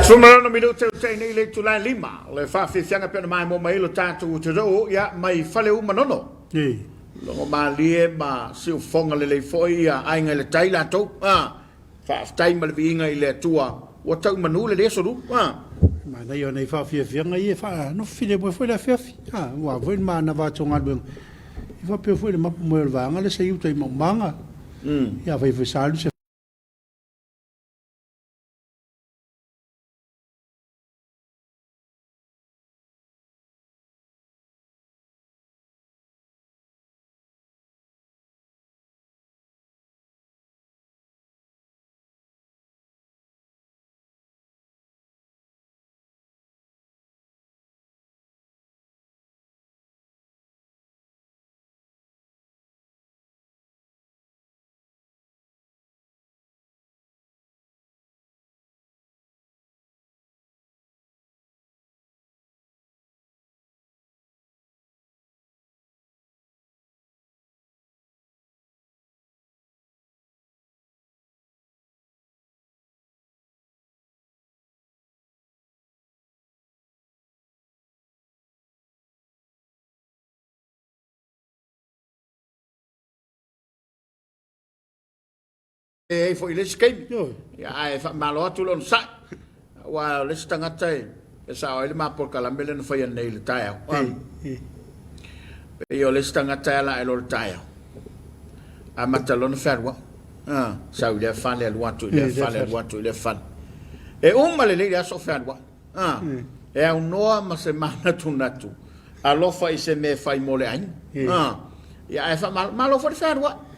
Sumarana minuto teni le tulai lima le fa fianga pe mai mo mai lo tatu tro ya mai fale u manono lo ma lie ma si fonga le foi ya ainga le taila to fa time le vinga ile tua o tau manu le so ru ma dai ona fa fianga ia fa no file mo foi la Afiafi wa voi ma na va tonga ben va pe foi le ma mo le vanga le sei u tai manga ya vai fa salu e foi le skate ya ai fa malo tu lon sa wa le stanga tai sa ile ma por kala mele no foi nei le tai io le stanga tai la lo tai a matalon ferwa sa ile fa le luatu le fan e male le ya so ferwa e un no ma semana tu natu allo fa se me fai mole ai ya ai fa malo for ferwa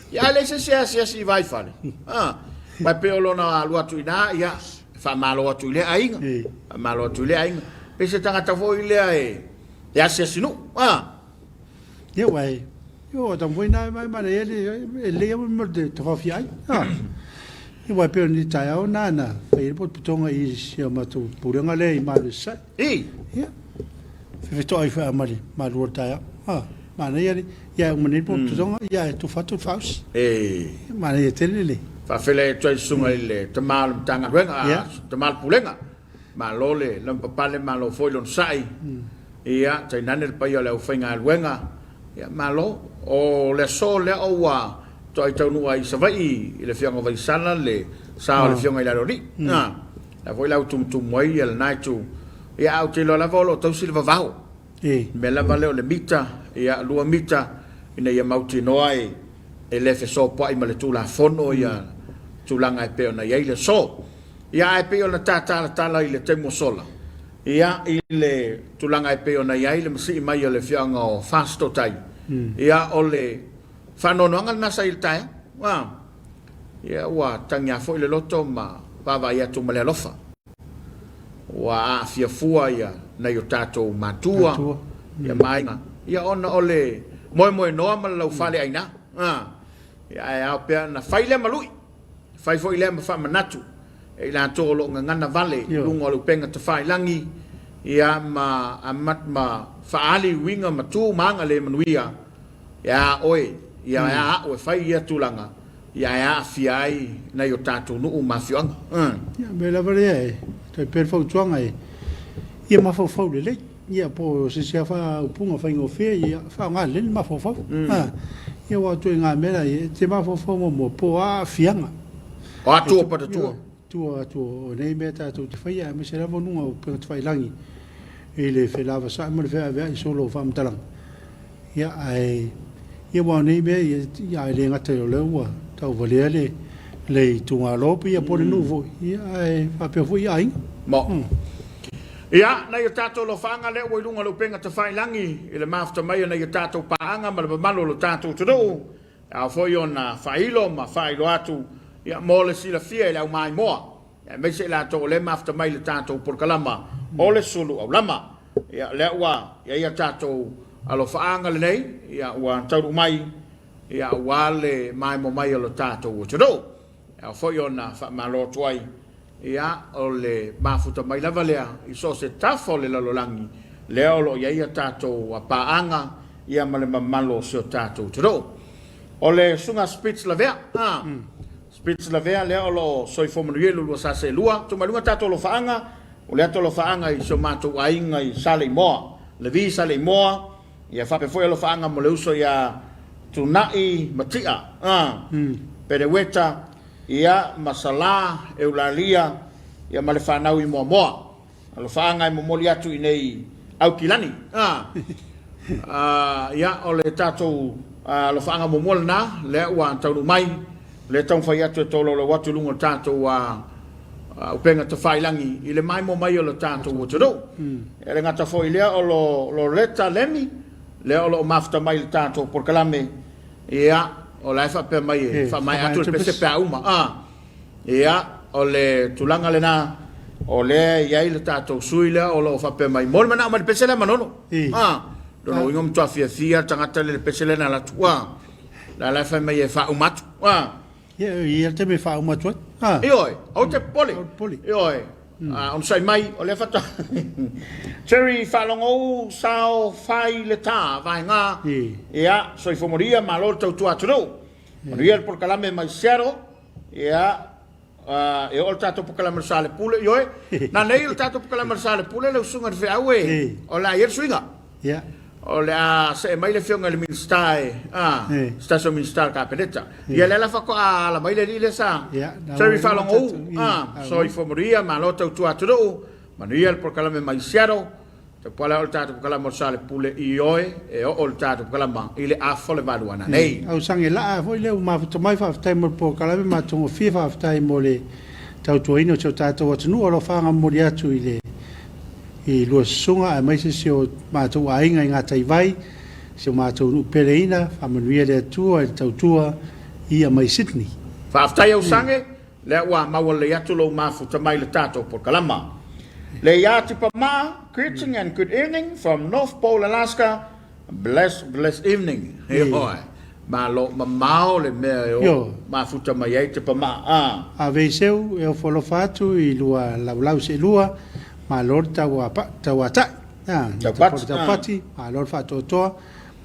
ya le se vai fale ma peolo na alua tuina ya fa malo tu le ainga malo tu le ainga pe se tanga ta foi le ai ya se sinu ye wai yo ta voi na ma le mo de trofi ai ye wai pe ni ta o na pe po tonga i se ma tu puranga le ma le sa ya fe to ai fa ma ro ta ma na ya un menino por tonga ya tu fa tu faus ma na tele fa fele to sunga ile te mal tanga wenga te mal pulenga ma lole lam papale malo foi lon sai ia te nanel pa yo le ofenga wenga ya malo o le sole o wa to ai tonu ai savai ile fianga vai sala le sa le fianga ile ri la voi la tum moi el naitu ia au te lo la volo to silva vao me la vale le mita ia lua mita ina ia mauti noai e le so pa i male tu la fono ia tu langa e pe ona ia ile so ia e pe ona tala ile temo sola ia ile tu langa e pe ona ia ile msi mai ile fianga o fasto tai ia ole fano no ngal na sai tai ia wa tanga fo ile loto ma baba ia tu male lofa wa Afiafua ia na yo tato matua ia mai ia ona ole moi no ma lau fale aina ya pe na faile malui fai foi le fa manatu e la to lo ngana vale lungo lu penga te fai langi ia ma amat ma faali winga matu manga le manuia ya oi ya o fai ia tulanga ya fiai na yo tatu no ma fianga ya me la vale te per fo tuanga ia ma fo le ia po se fa upunga fa ngofe ia fa nga le ma fo ia wa tu nga mera te ma fo mo po a fianga tu pa tu nei meta tu te fa ia me se la vo nunga pe te fa langi ele fe lava sa mo fe ave solo fa mtalang ia ai ia wa nei me ia le nga te le wa tau vale le tu nga lo pe ia po no vo ia ai fa pe vo ia mo ia na yo tato lo fanga le wo lunga lo penga te fai langi ile mafta mai na yo tato paanga ma le malo lo tato tudo a foi ona failo ma failo atu ia mole sila fia ile mai mo ia me se la to le mafta mai le tato por kalama ole Suluaulama ia le wa ia tato alo fanga le nei ia wa tau mai ia wale mai mo mai lo tato tudo a foi ona fa malo tuai ia ole mafuta mai lava lea i so se tafo le lalolangi leo lo ia tato a paanga ia male mamalo se tato tudo ole sunga speech la vea pits la vea le lo soi fo manuel lo sa se lua to malunga tato lo faanga o le ato lo faanga I so mato ainga I sale moa le vi sale moa ia fa pe foi lo faanga mo le uso ia tunai matia pere weta ia masala eulalia ia male fanau I moa lo faanga mo moli atu I nei au kilani ia o le tato lo faanga mo molna le wa tau mai le tau fai atu tolo lo watu lungo tato wa upenga te whailangi I le mai mo mai o le tato o te rau e le ngata fo I lea o lo leta lemi le o lo mafta mai le tato por kalame ia o la fa pe mai fa mai atu le pese pe uma ia o le tulanga le na o le ia I le tato suile o lo fa pe mai mol mana ma le pese le manono no ingom to Afiafi tangata le pese le na la tua la fa mai e fa umatu ia te me fa umatu Ioi, o te poli. Ioi. On sai mai, o le fata. Terry whalongo sao whai le tā, vai ngā. Ia, soi whomoria ma lor tau tua turu. Maria por kalame mai sero. Ia, e o tato por kalame sale pule. Ioi, na nei o tato por kalame sale pule, le usunga te aue. O la ier suinga. Ia. O le a se mai le fionga le ministai stasio ministai ka peneta ia le la fa ko la mai le le sa Terry falong so I fomoria ma lo tu atru manuel por kalame mai siaro te pala o tatu kalama sale pule ioe e o tatu kalama ile a fole valuana nei au sange la foi le ma to mai fa time por kalame ma tongo fifa time mole tau tuino cho tatu atnu o lo fa ngamori atu ile I lua sunga mai se o mātou ainga I ngā taiwai, se o mātou nu pereina, whamanuia le atua, e tautua, I mai Sydney. Whaaftai au sange, le ua maua le atu lo mafuta mai le tātou por kalama. Le iati pa maa, greeting and good evening from North Pole, Alaska. Blessed evening. He hoi. Ma lo mamao le mea o mafuta mai eite pa maa. A veiseu, e o folofatu I lua laulau se lua, ma lor tawata tawati ma lor fa totoa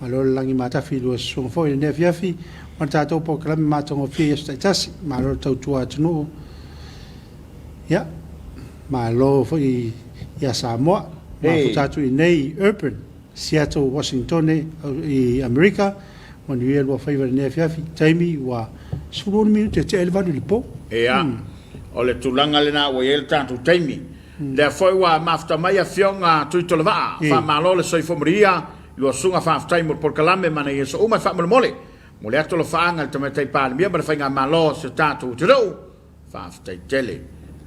ma lor langi mata filu so fo I ne fiafi on tato po klam ma tongo fi status ma lor tautua tunu ya ma lo fo I ya Samoa ma futatu I nei urban Seattle Washington I America on ye lo favor ne fiafi taimi wa Suluaulama te elva du po o le tulanga le na wa el tanto taimi le foi wa mafta mai a fionga tuitolava fa malo le soi fomoria lo sunga fa time por kalame mana yeso uma fa mole mole ato lo faanga te metai pa mia ba fa nga malo se tatu tro fa stai tele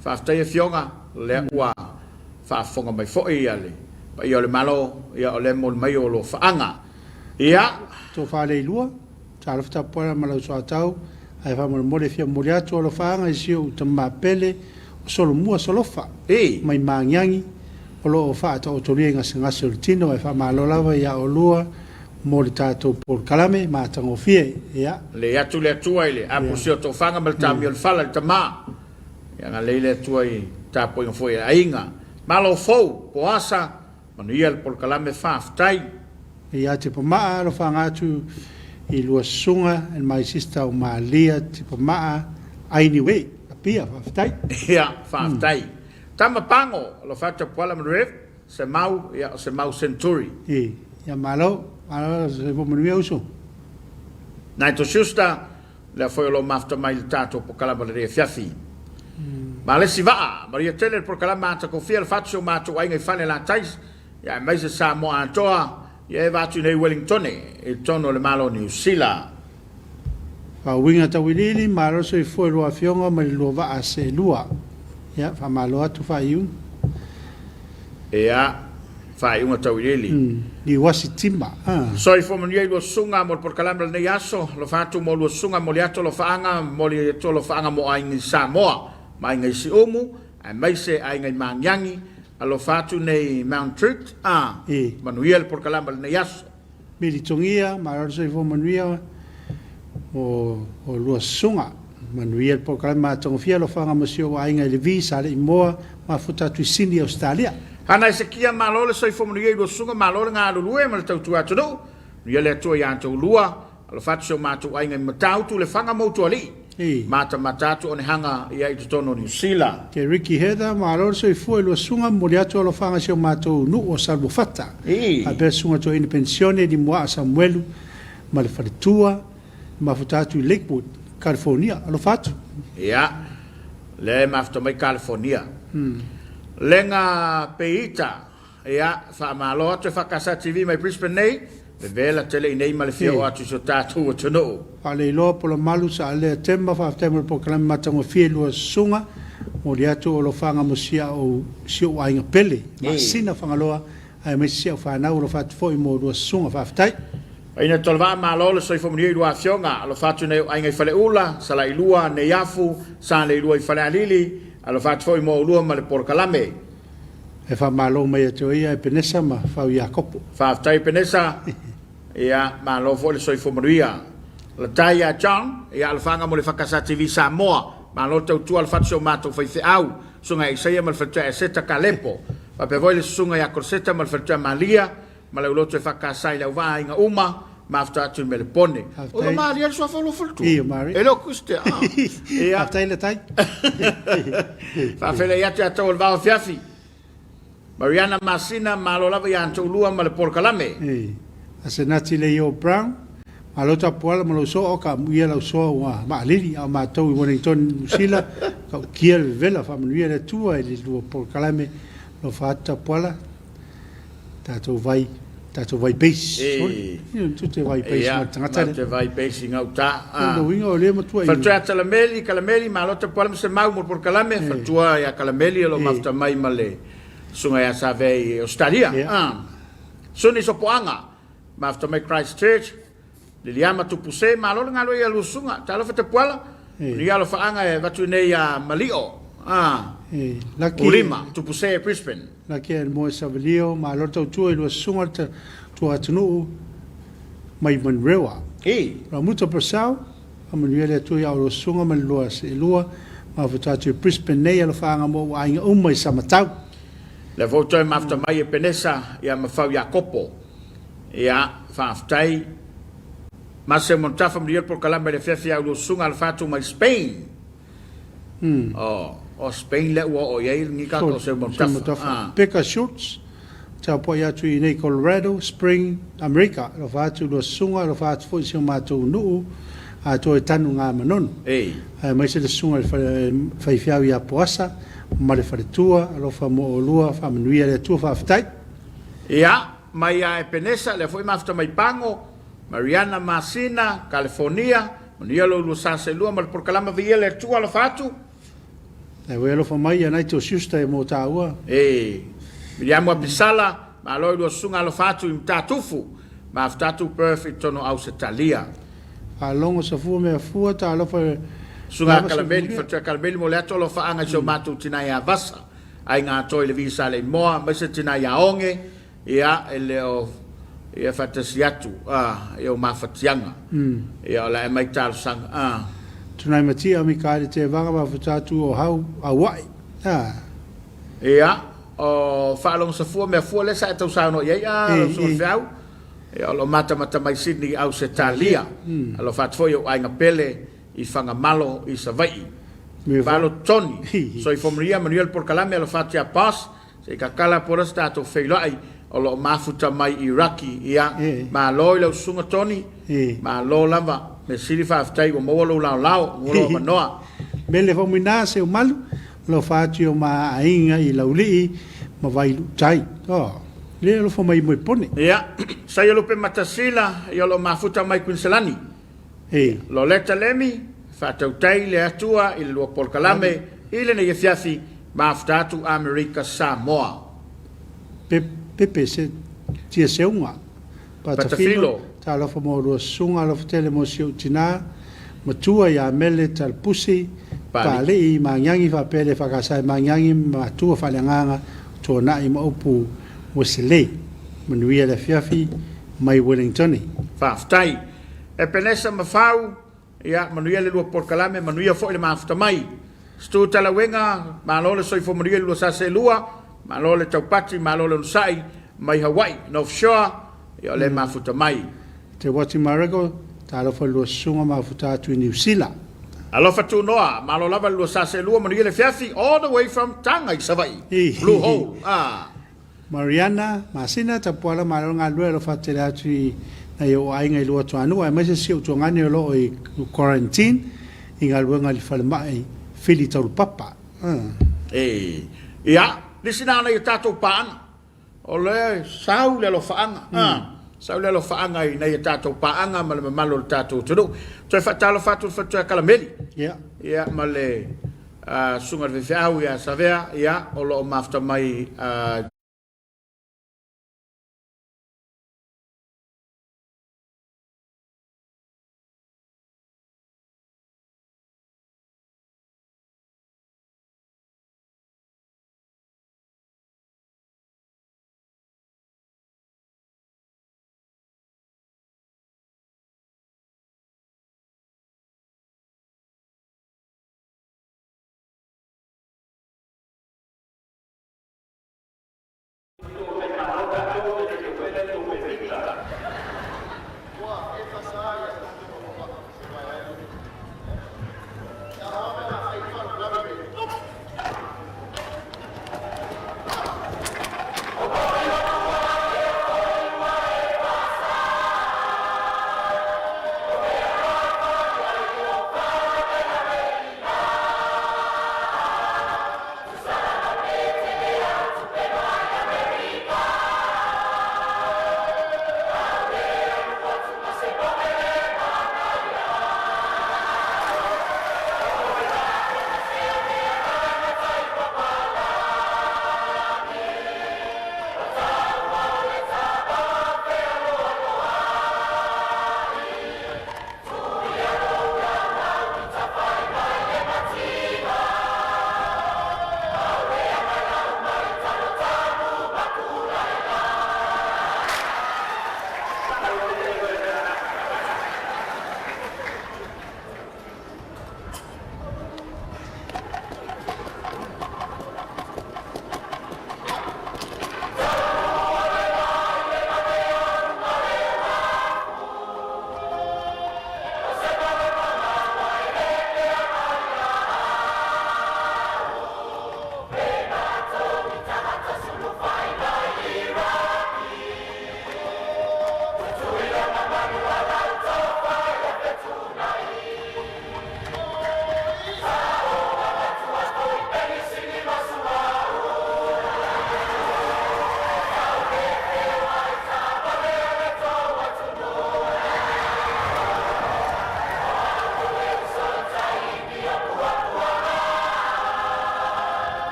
fa stai fionga le wa fa fonga mai foi ale pa yo le malo ya le mol mai o lo faanga ia to fa le lua talo fa por malo so tau ai fa mole fia mole ato lo faanga I sio te mapele solo mua solofa mai mangiangi o lo fa to tolinga singa sultino e fa malo lava ya o lua mo le tato por kalame ma tango fie ya le atu le tua ile a pusio to fanga mal tamio le fala le tama ya nga le tua I tapo in foi ainga malo fo poasa manuel por kalame fa tai ya tipo ma lo fanga tu I lua sunga and my sister o malia tipo ma anyway pia faftai faftai tama pango lo fatta pola mrev se mau centuri ya malo se vo mrev uso na to justa le foi lo mafta mai il tato po kalama le Afiafi ma le si va Maria tele por kalama ta confia il faccio ma tu ai fane la tais ya mai se Samoa antoa ya va tu nei Wellington e tono le malo New Zealand fa winga ta wilili malo so I foi lo afionga ma lo va a se lua ya fa malo atu fa iu ya fa iu ta wilili di wasitima so I fo mani lo sunga mo por kalambra nei aso lo fa tu mo lo sunga mo liato lo faanga mo liato lo faanga mo ai Samoa mai ngai si omu ai mai se ai ngai manyangi alo fa tu nei Mount Truth manuel por kalambra nei aso militongia malo so I fo manuia o lua sunga manuel por kalama tongo fia lo fanga masio ainga le visa le moa ma futa tu sini Australia ana se kia malo le soi fo manuel lo sunga malo nga lue ma tau tu atu no le to ya to lua lo fatso ma tu ainga matau tu le fanga mo to ali mata matatu o ne hanga ia i tono New Zealand. Ke Ricky Heather, maro so i fue lo sunga mori atu alo fanga sio mato nu o salvo fata. A be sunga to in pensione di Moa Samuelu, ma le faritua, ma futatu i Lakewood, California, alo fatu. Ia, le mafta mai California. Lenga peita, ia, fa malo atu whakasa TV mai Brisbane nei, le vela tele i nei ma le fia o atu so tātou o tono. Ale ilo polo malu sa ale temba fa temba po kalami matango fie lua sunga, mori atu o lo fanga mo sia o sio wa inga pele, ma sina whangaloa, ai me sia o whanau lo fatu fo i mo lua sunga fa aftai. Ina tolva malo le soi fomuni i lua fionga, alo fatu nei ainga i fale ula, sala i lua, ne yafu, sa le lua i fale alili, alo fatu fo i mo lua ma le porkalame. E fa malo mai atu ia e penesa ma fa ia kopo. Fa aftai penesa, ia malo fo le soi fomuni ia. La tai a John, ia al fanga mo le EFKS TV Samoa, malo tau tu al fatu so mato fai fe au, sunga i seia mal fatu e seta kalepo, pa pe voi le sunga ia korseta mal fatu malia, ma le uloto EFKS ai le uva inga uma, ma afta atu me le pone. O la malia le sofa lo fultu. Iyo mari. E lo kuste, Aftai le tai. Fa fele ia te atau al vau Afiafi. Mariana Masina, malo lava ia anto ulua ma le porkalame. Asenati le Yo Brown, malo Tapua'iga malo so o ka muia lau so wa ma alili au ma tau i Wellington Sila, ka kia le vela fa manuia le tua i le lua porkalame lo fa Tapua'iga. Tato vai base. Tute vai base ma tangata. Tute vai base ngau ta. Ndo winga o le matua. Fatua kalameli malo Tapua'iga se mau mo porkalame, fatua ia kalameli lo mafta mai male. Sunga ia save Australia. Suni sopoanga. Mafta mai Christchurch. Liliama tupuse malo ngalo ia lusunga. Talo fa Tapua'iga. Ria lo faanga e watu nei ia malio. Ulima tupuse Brisbane. Laki e mo savelio ma lo tau tua i lua sunga tua atunu mai manrewa. Ra muta pasau, a manuia le tua iau lo sunga ma lua se lua, ma futatu Brisbane nei alo faanga mo wa inga umai samatau. Le voto e mafta mai e penesa ia mafau ia kopo. Ia whaaftai. Ma se montafa mriel por kalamba le fefia lo sunga al fatu mai Spain. O Spain le ua o iei ngika ko se montafa. Pekka Schultz, tau po ia tu i nei Colorado, Spring, America. Lo fatu lo sunga, lo fatu fo i se matou nuu, a to e tanu ngā manon. Mai se le sunga fai fiau ia poasa, ma le wharetua, alo wha mo o lua, wha manuia le tua whaaftai. Ia, mai a e penesa, le foi mafta mai pango, Mariana Masina, California, manuia lo lua sase lua, ma le porkalama via le tua lo fatu. E wea lo mai anai to siusta e mo tāua. Miriamu apisala, ma aloi lua sunga lo fatu i mtatufu, ma aftatu perfect tono au se talia. A longo sa fua mea fua, ta alofa... Sunga kalameli, fatua kalameli mo le ato lo faanga sio matu tina ia vasa. Ai ngā toi le visa le moa, maise tina ia onge, ia ele o... Ia fatasi atu, ia o mawhatianga. Ia o la e mai tālu sanga, Tunai matia mi kāre te wanga ma futatu o hau a wai. Ia, o whaalong sa fua, mea fua lesa e tau sauno iei, so whiau. Ia, o lo mata mai Sydney au se talia. Alo whatfoi o ainga pele i whanga malo i sa vai. Whalo toni, so i whomria manuel por kalame alo whatia pas, se i kakala poras tātou whailai, o lo mafuta mai Iraki, ia, ma loi lau sunga toni, ma lo lava, me siri whaaftai o mawalo lao, mawalo manoa. Mele whamina se o malu, lo whaatio ma ainga i laulii, ma vailu tai. Le lo whamai moe pone. Ia, sa ia lupe matasila, ia lo mafuta mai Queenselani. Lo leta lemi, whaatau tai le atua, i lua porkalame, i le ne Afiafi, mafuta atu Amerika Samoa. Pepe se tia seunga. Patafilo. Ta alofa mo rua sunga alofa tele mo siu tina. Matua ia mele tal pusi. Pale i manyangi fa pele whakasai manyangi matua whaleanganga. Tō na i maupu wasile. Manuia le Afiafi mai Wellingtoni. Whaftai. E penesa mawhau. Ia manuia le lua porkalame. Manuia fo le mawhta mai. Stu talawenga. Malole soifo manuia le lua sase lua. Malole taupati, malole nusai, mai Hawaii, North Shore, ia le mafuta mai. Te wati marego, ta alofa lua sunga mafuta atu i New Zealand. Alofa tu noa, malo lava lua sase lua manigile fiafi all the way from Tanga i Savai. Blue Hole. Mariana, Masina, Tapua'iga, Malonga, Lua, Fatilati, Nayo, Ainga, Lua, Tuanu, I message you to Annual quarantine, in Alwanga Falmai, Filito Papa. Ya, listen on your tattoo pan. Ole, Saul Fanga. Saul Fanga, Naya tattoo paanga, Malo tattoo to do. So if I tell a fatu for Calameli. Yeah, Malay, Sunga Vifia, Savia, yeah, all after my.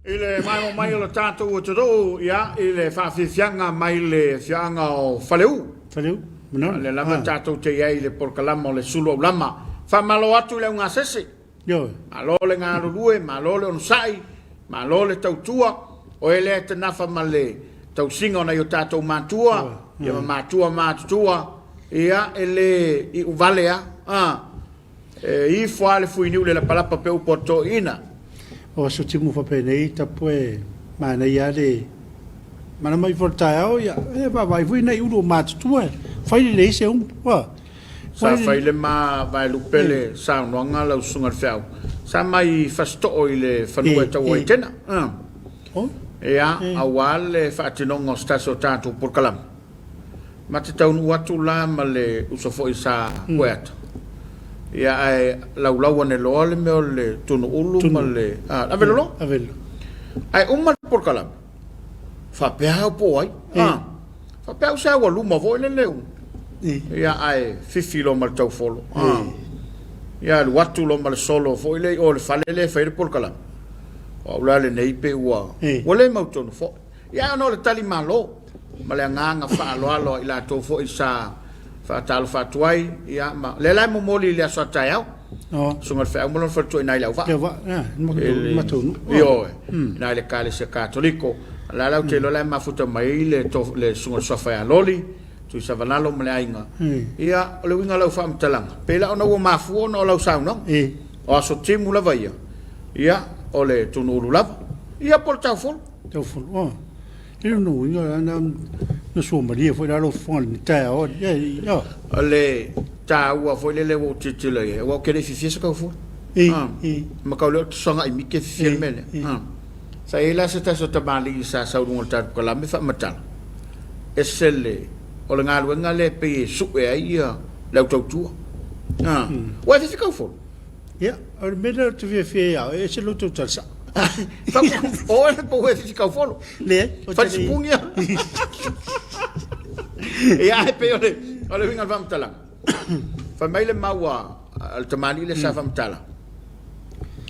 Ile mai o tātou o te roo, ia, ile whawhiwhianga mai le whianga o whaleu. Whaleu, mana. Le lama tātou te iei le porkalama o le Suluaulama. Whamalo atu le unga sese. Yo. Malo le ngā rurue, malo le onsai, malo le tautua, o ele te nafa ma le tau singa na i o tātou mātua, ia mātua mātua, ia ele i uvalea, i fua le fuiniu le la palapa pe upoto ina. O so timu whapene ta poe mana ia le mana mai voltaia o ia e vai vui nei uru mātua, whai le se wa. Sa fai le ma vai lupele sa noanga lau sunga fiau. Sa mai fasto i le fanua tau ai tena. Ia awal le whaatinonga o staso tātou porkalam. Ma te taunu atu la ma le usofo i sa hueata. Ia ai lau ane loa le meo le tunu ulu ma le... Avelo lo? Avelo. Ai umma le porkalam. Whapea po ai. Whapea se awa luma voi le leu. Ia ai fifi lo mal tau folo. Ia le watu lo mal solo fo ile o le fale le fai le porkala. O la le nei pe ua. O le mautono fo. Ia no le tali malo. Ma le nganga fa alo ila to fo isa fa talo fa tuai ia ma le la mo moli le so tai au. Sunga fa mo lo fa tuai nai la va. Le va, matono. Io nai le kale se katoliko. La la te lo la ma futa mai le sunga so fa loli. Tu sa vanalo mele ainga. Ia o le winga lau whaamtalanga. Pela ona ua mafu ona o lau sauna. O aso timu lava ia. Ia o le tunu ulu lava. Ia pol tau fol. Tau fol, Ilo no winga na sua maria foi la lo fon ni tai o. Ia. O le ta ua foi le o titila ia. Ua kere fifia sa kau fol. Ma kau leo songa i mike fifia mele. Sa ila se ta so tabali sa saurunga tatu kalame wha matala. Esele. O le ngā luenga le pe supe ai ia lau tautua. Wa te whikau fo? Ia, o le mena tu fia ia, e se loto talsa. O e po e whikau fo? Le, o te sipungi ia. Ia e pe o le winga whamtala. Wha mai le maua al tamani le sa whamtala.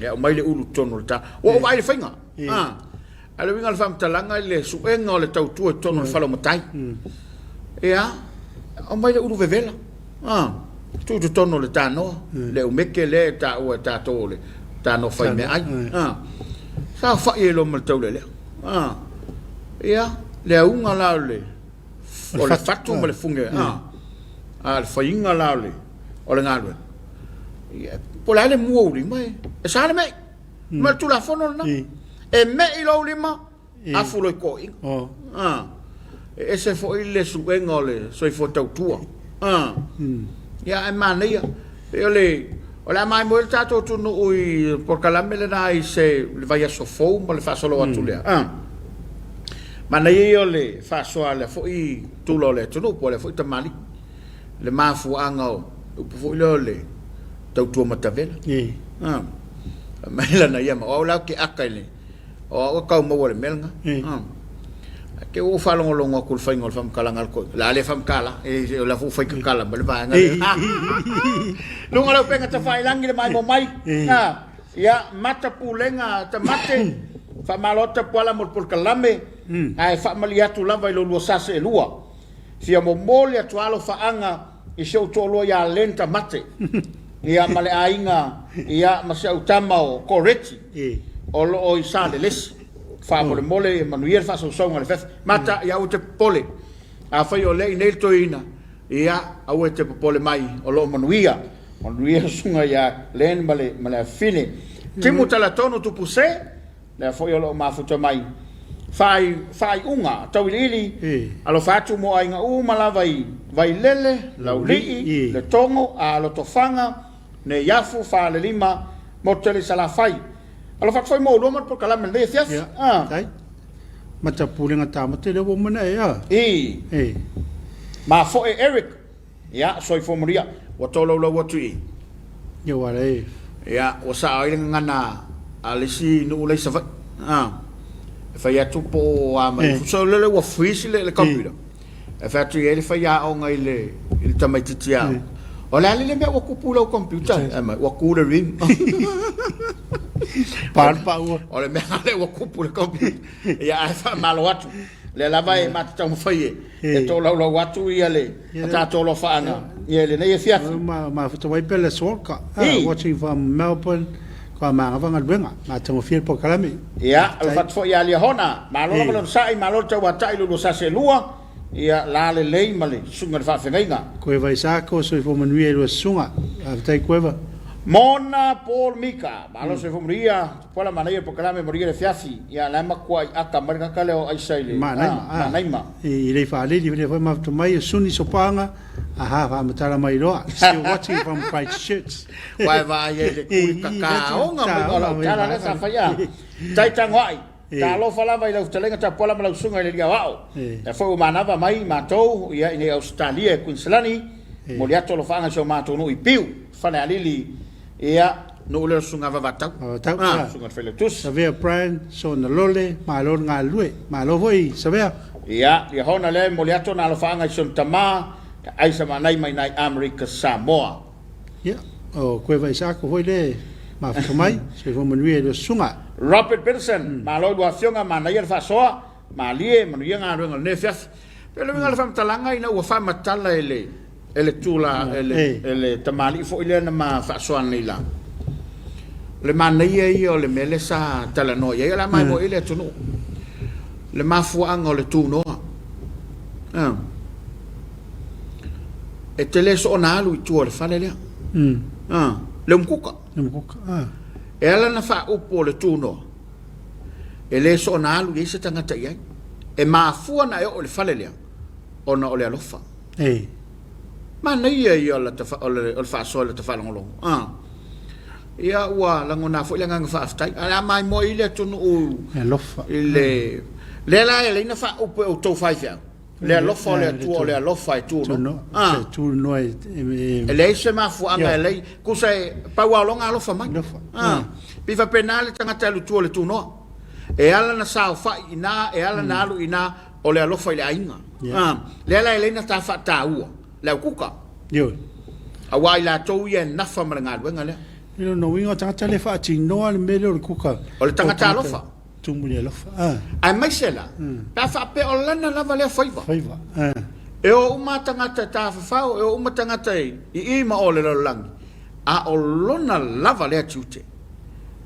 Ia o mai le ulu tono le ta. O vai le whainga. A le winga le whamtalanga le suenga o le tautua tono le whalo matai. Ia, o mai le uru vevela. Tu tono le tano, le umeke le ta ua tato le tano fai me ai. Sa fai e lo mal tau le. Ia, le unga lao le. O le fatu ma le funge. Le fainga lao le. O le ngalwe. Ia, po la le mua uli mai. E sa le mei. Ma tu la fono na. E mei lo lima. Afu lo i ko inga. E se fo ile suenga ole soi fo tautua. Ia e mania. E ole mai mo el tato tu no ui por calamele nai se le vai a sofo ma le fa solo atu le. Mana ia ole fa so ale fo i tu lo le tu no po le fo tamali. Le mafu anga o fo ile tautua matavela. Mai la na ia ma o la ke akaile. O ka mo le melnga. Ke o falongolongo kul faingol fam kalangal ko la le fam kala e la fu fai kala bal ba nga lu ngalo penga ta fai langi mai mo mai ya mata pulenga ta mate fa malota pola mo por kalame ai fa maliatu lava lo lo sase lua sia mo molia tualo fa anga i show tolo ya lenta mate ia male ainga ia masa utama o corretti o lo o isale les fa mo le mole manuel fa so songa le fes mata ia o te pole a fa yo le nei toina ia a o te pole mai o lo manuia sunga ya len male fine timu tala tono tu puse le fa yo lo ma futo mai fai unga tawilili alo fatu mo ainga mala vai lele lauli le tongo a lo tofanga ne yafu fa le lima mo tele sala fai alo fat foi mo lo mat por kala men le fias tai mata pulenga ta mate le wo mana ya ma fo Eric ya soi fo moria o tolo lo watu ya wale ya o sa ai ngana alisi no le sa fa ya tu po ama so le wo freeze le computer fa tu ele fa ya o ngai le tamai titia Oleh ali le me wa kupula komputer, wa kula ring. Parpa o. Oleh me ale wa kupula komputer. Ya ai malo watu. Le lava e mata mafai e to lo watu ia le ta to lo faanga ia le nei Afiafi ma to vai pele soka watching from Melbourne ko ma vanga benga ma to fil po kalami ia al fat fo ia le hona ma lo lo sai ma lo te wata i lo sa se lua ia la le lei male sunga fa fenga ko vai sa ko so fo manuie lo sunga tai kueva Mona Paul Mika, malo se fumria, pola manai po kalame moria Afiafi, ia la ma kwa aka marga kale o ai sai le. Naima. E le fa le le fa ma to mai suni sopanga, aha fa matala mai roa. Still watching from Christchurch. Vai vai le ku ka onga mai ola tala le sa fa ya. Tai tangwai. Ta lo fala vai le telenga ta pola ma sunga le dia wao. E fo manava mai ma to ia in Australia Queensland, moria to lo fanga so ma to no i piu, fa na lili. Ia no le sunga va vatau sunga fele tus savea Brian so na lole ma lo nga lue ma lo voi savea ia hona le moliato na lo fanga son tama ai sa manai mai nai America Samoa ia o kueva isako voi le ma fa mai se vo manuie lo sunga Robert Peterson ma lo do fionga ma na ia fa soa ma lie ma ia nga ro ne fiaf pelo nga fa talanga ina o fa matala ele tula ele tamali fo ile na ma fa soan nila le manai e o le mele sa tala no ye la mai mo ile tunu le mafu anga le tuno e tele so na lu tu le fale le le mkuka e ala na fa upo le tuno e le so na lu ye se tanga tai e mafu na e o le fale le ona o le alofa mana ia la tafa o fa so le tafa longo ia wa langona fo le nganga fa aftai ala mai mo ile tunu e lofa le la ele na fa o to fa ia le lofa le tu o le lofa tu no tu no e le se ma fu anga le ku se pa wa longa lofa mai piva penale tanga telu tu le tu no e ala na sa fa ina e ala na alu ina o le lofa ile ainga le la ele na ta fa ta u le kuka yo awai la to ia na fa manga wenga le no winga tanga le fa ti no al mele o kuka o le tanga ta lofa tu mu le lofa ai mai sela ta fa pe o lana la vale faiva e o uma tanga ta fa e o uma tanga i ma o le lang a o lona la vale tute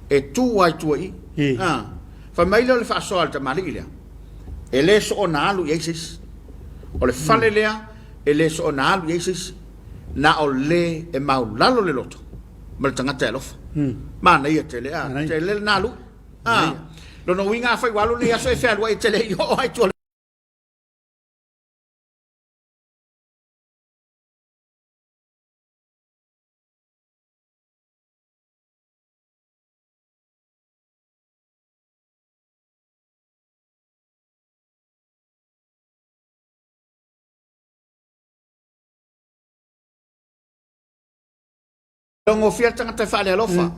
e tu wai tu i fa mai le fa so alta malilia e le so na alu yesis o le fale lea e le so na alu yesis na o le e mau lalo le loto mal tanga te lof ma na ia te le na lu lo no winga fa igual ni aso e fa lo e te le yo ai tu longo fiel tanga te fa le lofa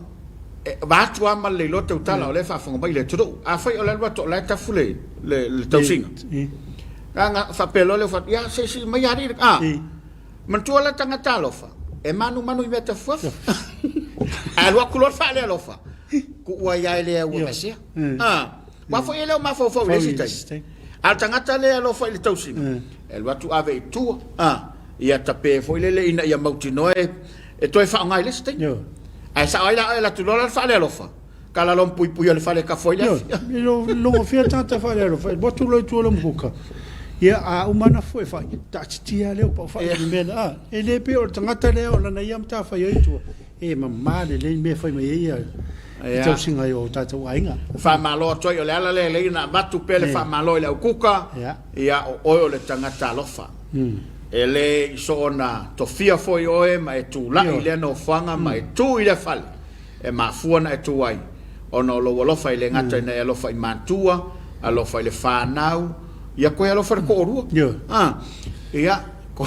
va tu ama le lote utala o le fa fonga mai le tudo a fai o le to le ta fule le tausinga nga fa pelo le fa ya se mai ari man tu la tanga ta lofa e manu i meta fo a lo kulor fa le lofa ku wa ya le wa mesia wa fo ele ma fo le sitai al tanga ta le lofa le tausinga e lo tu ave tu ia tape fo le ina ia mautinoe e toi fa ngai le stai ai sa ai la tu lo fa le lofa kala lom pui le fa le ka foi le lo fia tanta fa le lofa bo tu lo mbuka ia a umana foi fa ta tia le pa fa me e le pe o tanga le o na ia mta fa ye tu e mamma le me foi me ia tau singa yo tata wainga fa malo toi o le na batu pele fa malo le kuka ia o le tanga lofa ele sona to fia foi oe ma e tu la ile no fanga ma e tu ile fal e ma fuana e tu ai ono lo fa ile ngata ne lo fa i mantua a lo fa ile fa nau ia ko lo fa ko ru ia ko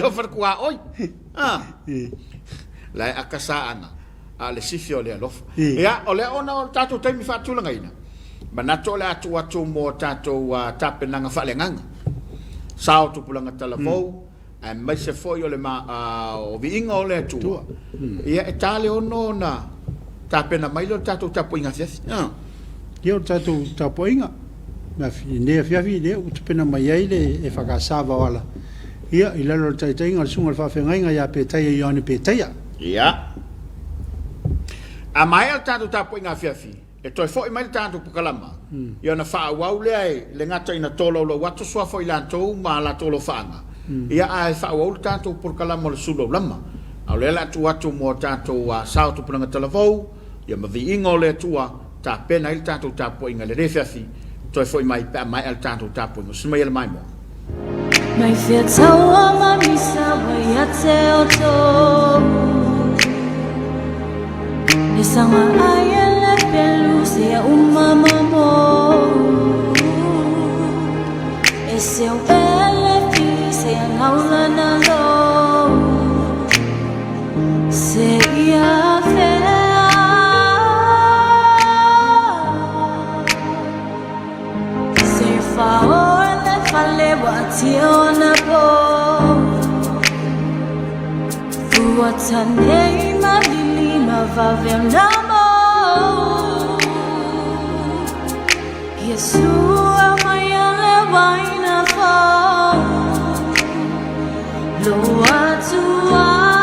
lo fa ko oi la akasa ana ale sifio le lo ia ole ona o tatu te mi fa tu la ngaina manato le atu mo tatu wa tapenanga fa le nganga sao tu pulanga talavou mai se foi o le o viinga o le atua ia e tale ono na tapena mai lo tatou tapuiga fiafi ia o tatou tapua'iga na ne Afiafi le o tupena mai ai le e whakasava ala ia i lalo le taitaiga le sunga le whawhengainga ia petaia i ane petaia ia a mai al tatou tapuiga fiafi e toi foi mai le tatou pukalama ia na whaauau le ai le ngata ina tolo lo watu sua foi lantou ma la tolo whaanga ia ai whaauau le tatou pukalama le Suluaulama au le la tu mo tatou sao tu punanga talavou ia ma viinga le tua ta pena il tatou tapuiga le fiafi toi foi mai pa mai al tatou tapuiga sima ia le mai mo mai fia taua mamisa wai ate o tō e sanga aia le pelu se a umamamo e se o ele fi se a ngaula na lo se ia fea se fao le fale wati ona po fuata nei ma lili ma va venamo Yeshua maya le waina fa lo atua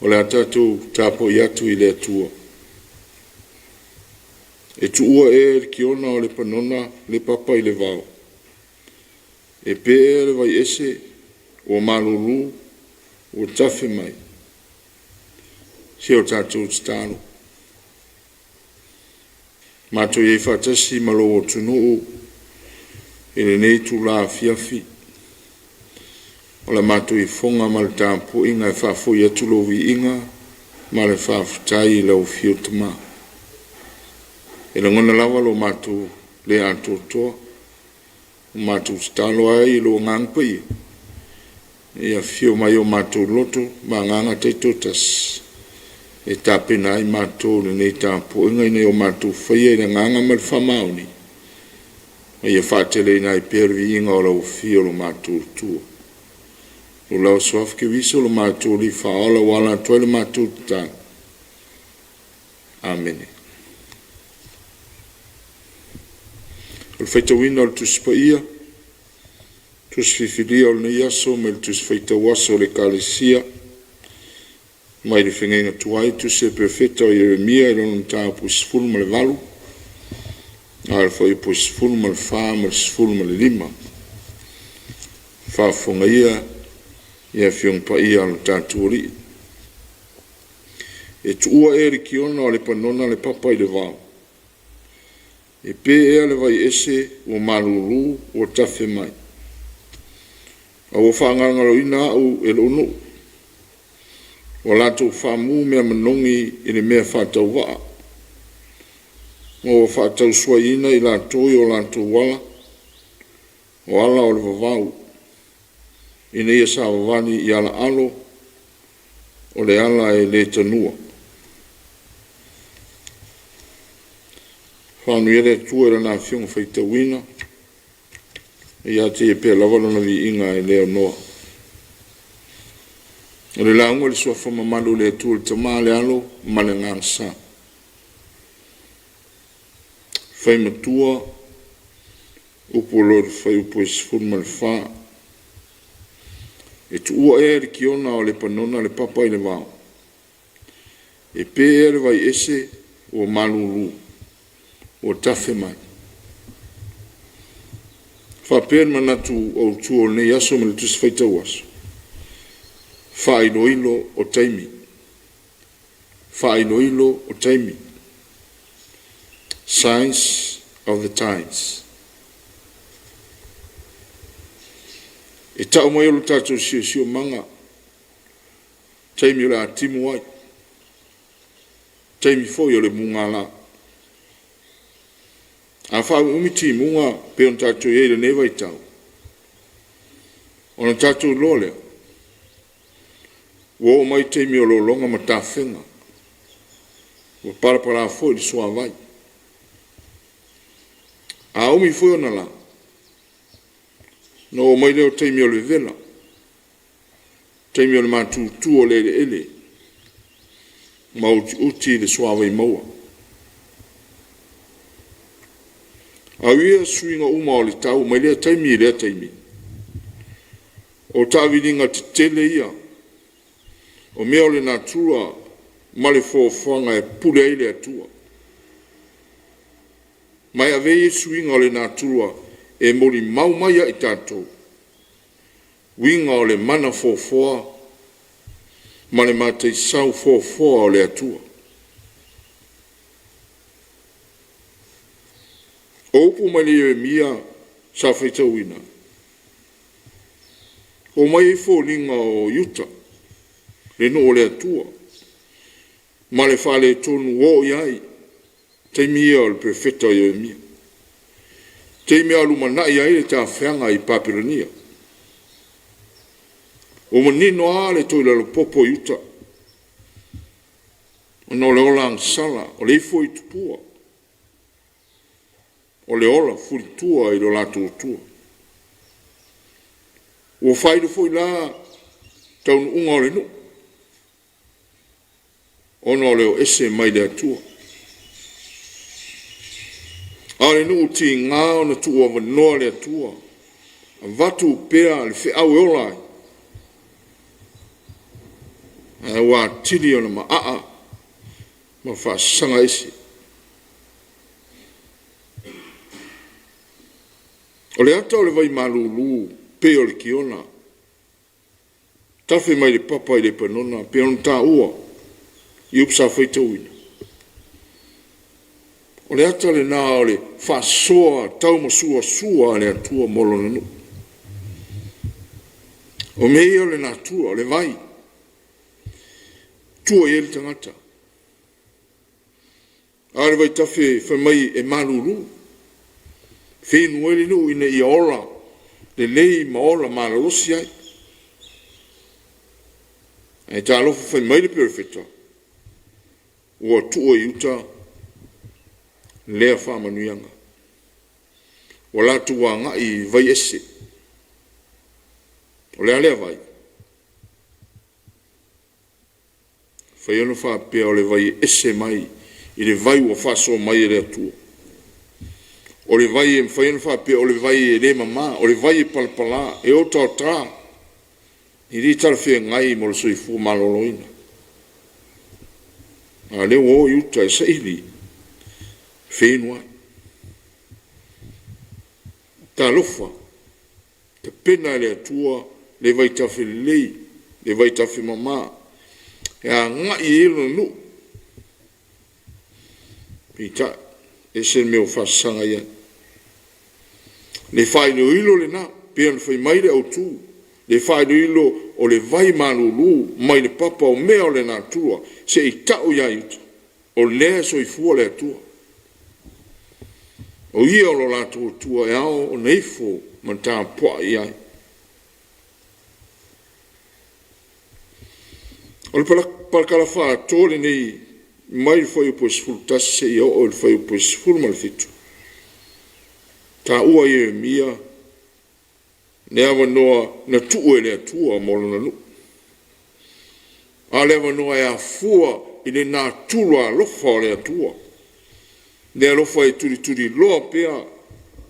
o le atatu Tapua'iga i le atua. E tuua le kiona o le panona le papa i le vau. E pe le vai ese o malulu o tafe mai. Se o tatu stalo. Mato ye fatasi malo o tunu e le nei tu la Afiafi. O la mato i fonga ma le Tapua'iga e whafo i atulovi inga ma le whafutai i lau fiutama. E la ngona lawa lo mato le atotoa o mato stalo ai lo ngangpai e a fio mai o mato loto ma nganga te totas e tapena ai mato le nei Tapua'iga i nei o mato whaia i le nganga ma le whamauni e ia whaatele nai pervi inga o lau fio lo mato tua o lau soaf ke viso lo mato li whaola wala toa le mato tang. Amen. O feitawina o le tuspaia, tusfifilia o le neiaso me le tusfaitawasa o le kalesia, mai le whengenga tuai tuse prefeta o Yeremia i lono taa po sifulu ma le valu, a le fai po sifulu ma le wha ma le sifulu ma le lima. Whafonga ia fiong pa ia o le tātua li. E tuua e rikiona o le panona le papa i le vau. E pe ea le vai ese o malulu o tafe mai. A o whaangangaro ina au e lono. O lato whamu mea manongi i le mea whatau waa. O whatau suaina i lato i o lato wala. O ala o le vavau. I ne ia sa wawani i ala alo. O le ala e le tanua. Whanu ere tuera na fionga whaitawina. E ate e pēr lawalo na vi inga e leo noa. O le launga le sua whamamalu le tuol tama le alo ma le ngangsa. Whai matua upo lor whai upo e sifun ma le wha. E tu ua e re kiona o le panona le papa i le wao. E pē ere vai ese o malulu. O tafe mai. Whapēr manatu o tuo nei aso me le tusi whaitau aso. Whaailoilo o taimi. Whaailoilo o taimi. Signs of the times. E tau mai olu tātou sio manga. Taimi o le atimu ai. Taimi fo i o le munga la. A whau umiti munga pe on tātou e le newa i tau. O na tātou lole. Wo mai teimi o lo longa ma tā whenga. Wo parapara fo i sua vai. A umi fo o na la. No o mai leo teimi o le vela. Teimi o le mātu tu o le ele. Ma uti le sua vai maua. A ia suinga uma o le tau, mai lea taimi lea taimi. O tāwiringa te tele ia. O mea o le natura, ma le fōwhanga e pule i le atua. Mai a vei suinga o le natura, e mori maumaia i tātou. Winga o le mana fōwhoa, ma le matei sau fōwhoa o le atua. O upu mai le mia sa whaitauina. O mai e fōlinga o yuta, le no o le atua. Ma le whale tonu o iai, te mia o le prefeta o mia. Te mea alumana iai le tā whianga i Papirania. O manino a le toila lo popo yuta. O no le ola sala, o le ifo i tupua. O le ola furitua i lo lato tua. O whaido foi la taun unga o le no. Ono leo ese mai le atua. A le no ti ngā o na tua wanoa le atua. A vatu pea le fe au e olai. e wa tili ona maa ma fa sanga isi o le ata o le vai malulu pe o le kiona tafe mai le papa i le panona pe on ta ua i upsa faitauina o le ata le nā o le whasoa tau ma sua le atua molo nanu o mei o le natua o le vai tua i le tangata a le vai tafe whamai e malulu whenua le nu ina i ora le lei ma ora ma la losi ai e ta alofa whamai le perfecta ua tua i uta lea whamanuianga o la tua nga i vai ese o lea vai whai ono whapea o le vai ese mai i le vai ua whaso mai e le atua o le vai e whai ono whapea o le vai e le mama o le vai e palpala e o tau tā i ri tala whea ngai mo le soifu maloloina a le o iuta e saili whenua ta lofa te pena le atua le vai tafe lei le vai tafe mama e a ngai ilo nu pita e se meo whasanga ia le whai no ilo le na pe an whai mai le au tu le whai no ilo o le vai malulu mai le papa o mea o le natua se i tau ia iuta o lea so i fua le atua o ia o lo lato tua e ao o neifo man Tapua'iga ai. O le palakala wha tōre nei mai le whai upo sifuru tasi se i o le whai upo sifuru ma le fitu. Ta ua i mia ne awa noa na tuu e le atua molo na nu. A le awa noa e a fua i le nā tula lofa o le atua. Ne alofa e turi loa pea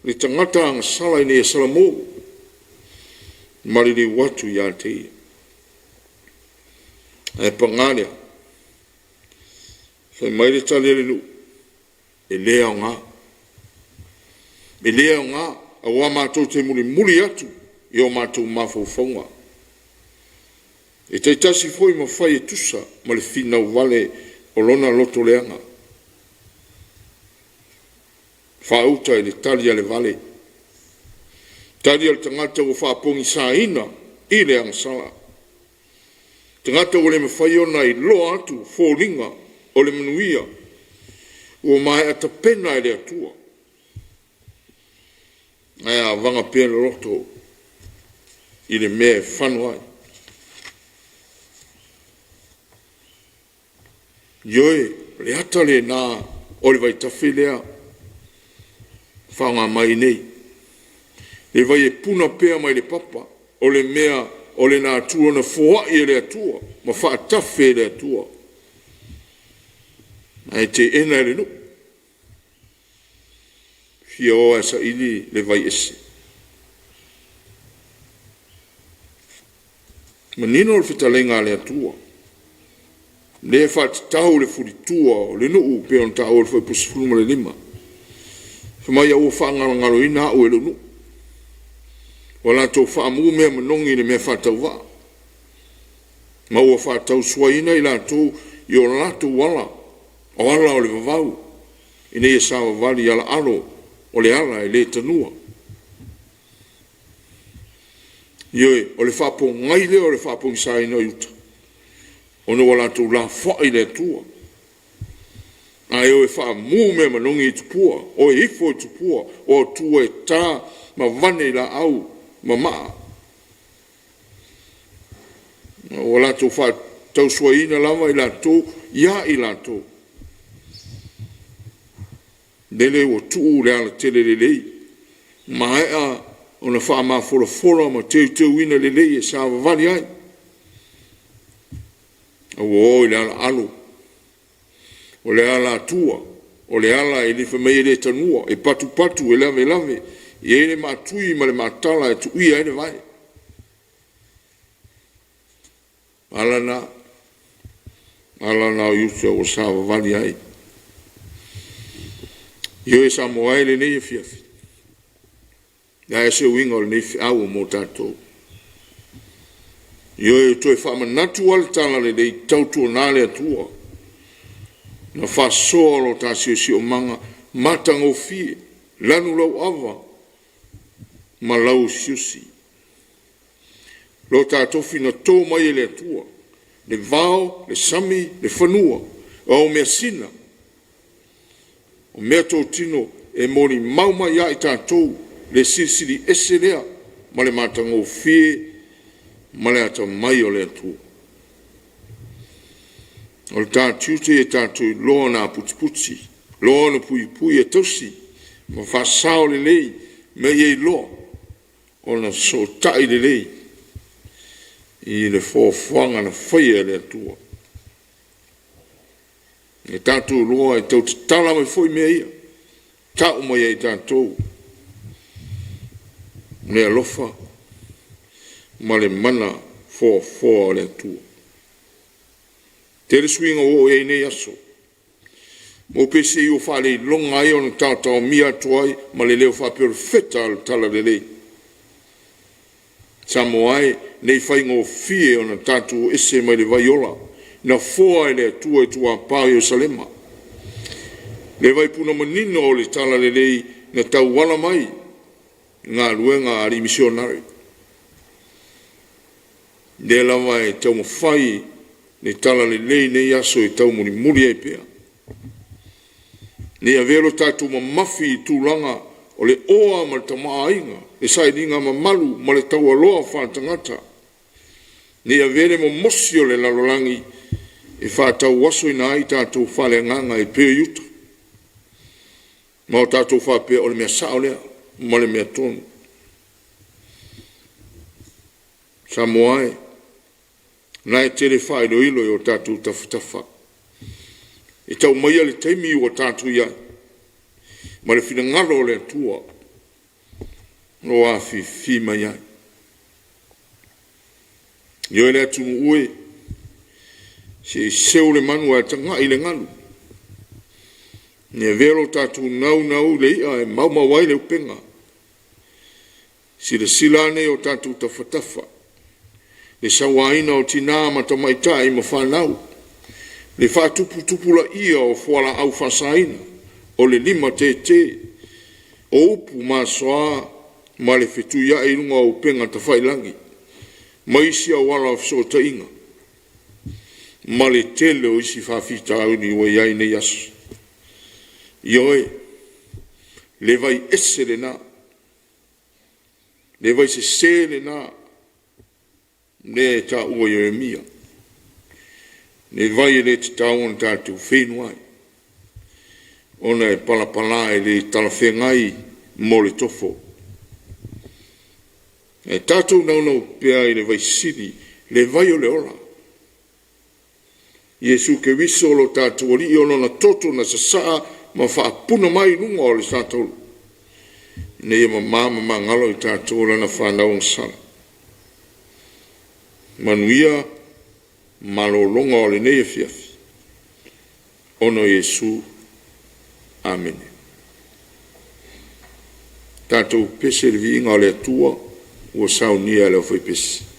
le tangata anga sala i ne e salamo mari le watu i ate ia e pangalia fai mai le tali le nu e lea o ngā a wa mātou te muli atu i o mātou mawhauwhaunga e teitasi foi ma fai e tusa ma le finau vale o lona loto leanga whauta e le tali ale vale. Tali ale tangata o whapongi sa ina i le angsala. Tangata o le mawhai ona i loa atu fōringa o le manuia o mai ata pena e le atua. Aia vanga pēna roto i le mea whanuai. Ioe, le ata le nā o le vai tawhelea whaunga mai nei. Le vai e puna pēa mai le papa, o le mea, o le nā atua na fōa i le atua, ma wha tawhe le atua. Ai te ena le nu. Fia oa sa ili le vai ese. Ma nino le whitalenga le atua. Le wha tau le furitua, le nuu pēa on tau le whaipusifuruma le lima. Mai au whaangaro ina au e lunu. Wala tau whaamu mea manongi le mea whatau wa. Ma ua whatau suaina i la tau i o lato wala. O ala o le vavau. I nei e sawa vali ala alo o le ala e le tanua. Ioe, o le whapo ngaile o le whapo ngisaina iuta. O no wala tau la wha i le tua. Ai o e wha mu me manongi i tupua, o e ifo i tupua, o tua e tā, ma vane la au, ma maa. O la tau wha tau suaina lama i la tō, ia i la tō. Nele o tuu le ala tele le lei, ma ea o na wha maa fora ma teu ina le lei e sa vali ai. O i le ala alo. O le ala tua, o le ala e le whamei le tanua, e patu e lave, e e le matui ma le matala e tu ia ene vai. Ala na, ala na yusa o sa vali ai yo e Samoa le nei Afiafi ya se winga le nei au mo tato yo e to fa manatu al tala le dei tautu na le atua na fa solo ta si o manga matango fi lanu lau ava malau siusi lo tato fina to mai le atua le vao, le sami, le whanua, o mea sina. O mea tō tino e mori mauma ia i tātou le sirisiri ese lea, ma le mātango fie, ma le ata mai o le atua. O le tātou te e tātou loa nā putiputi, loa na pui pui e tausi, ma whasao le lei, me iei loa, o na so tai le lei, i le fōwhanga na whaia le atua. E tātou loa e tau te tala mai whoi mea ia, tau mai e tātou. Ne alofa, ma le mana fōwha le atua. Te le swinga o e nei aso. Mo pese i o whale longa ai o na tātou mia tuai, ma le leo whapeo feta al tala le lei. Samoa nei whainga o fie o na tātou ese mai le vaiola, na fōa e le atua e tua pāi o Salema. Le vai puna manino o le tala le lei na tau wala mai, ngā luenga ari Missionary. Le lawa e tau mawhai, le tala le lei nei aso e tau muri muri e pea. Ne avelo tātou mamafi i tūlanga o le oa ma le tamaainga, le saidinga ma malu ma le tau aloa whātangata. Ne avele mo mosi o le lalolangi e whātau waso ina ai tātou whale nganga e peo yuta. Ma o tātou whāpea o le mea sao lea, ma le mea tonu. Samoa na e tere whae lo ilo o tātou tawhatafa. E tau maia le teimi o tātou iai. Ma le whina ngaro le atua. No Afiafi mai ai. Yo le atu ue. Se seu le manu a tanga i le ngalu. Ne vero tātou nau le ia e mauma wai le upenga. Si le silane o tātou tawhatafa. Le sawaina o tina matamaita i mawhanau. Le whatupu la ia o whala au whasaina. O le lima te o upu masoa ma le whetu ia i runga o penga ta whailangi. Ma isi a wala o fsota inga. Ma le tele o isi whawhita au ni o iai nei asu. Ioe, le vai ese le na. Le vai se le na. Ne ta ua yo mia. Ne vai le te tauon tātou whenua ai. Ona e palapala e le talawhengai mo le tofo. E tātou naunau pea i le vai siri, le vai o le ora. Iesu ke wiso lo tātou ori i ono na toto na sasaa ma whaapuna mai nunga o le tātou. Ne ia ma ngalo i tātou la na whanau ang sala. Manuia malolonga o le nei Afiafi. Ono Iesu. Amen. Tātou pese le viinga o le atua, ua saunia leo foi pese.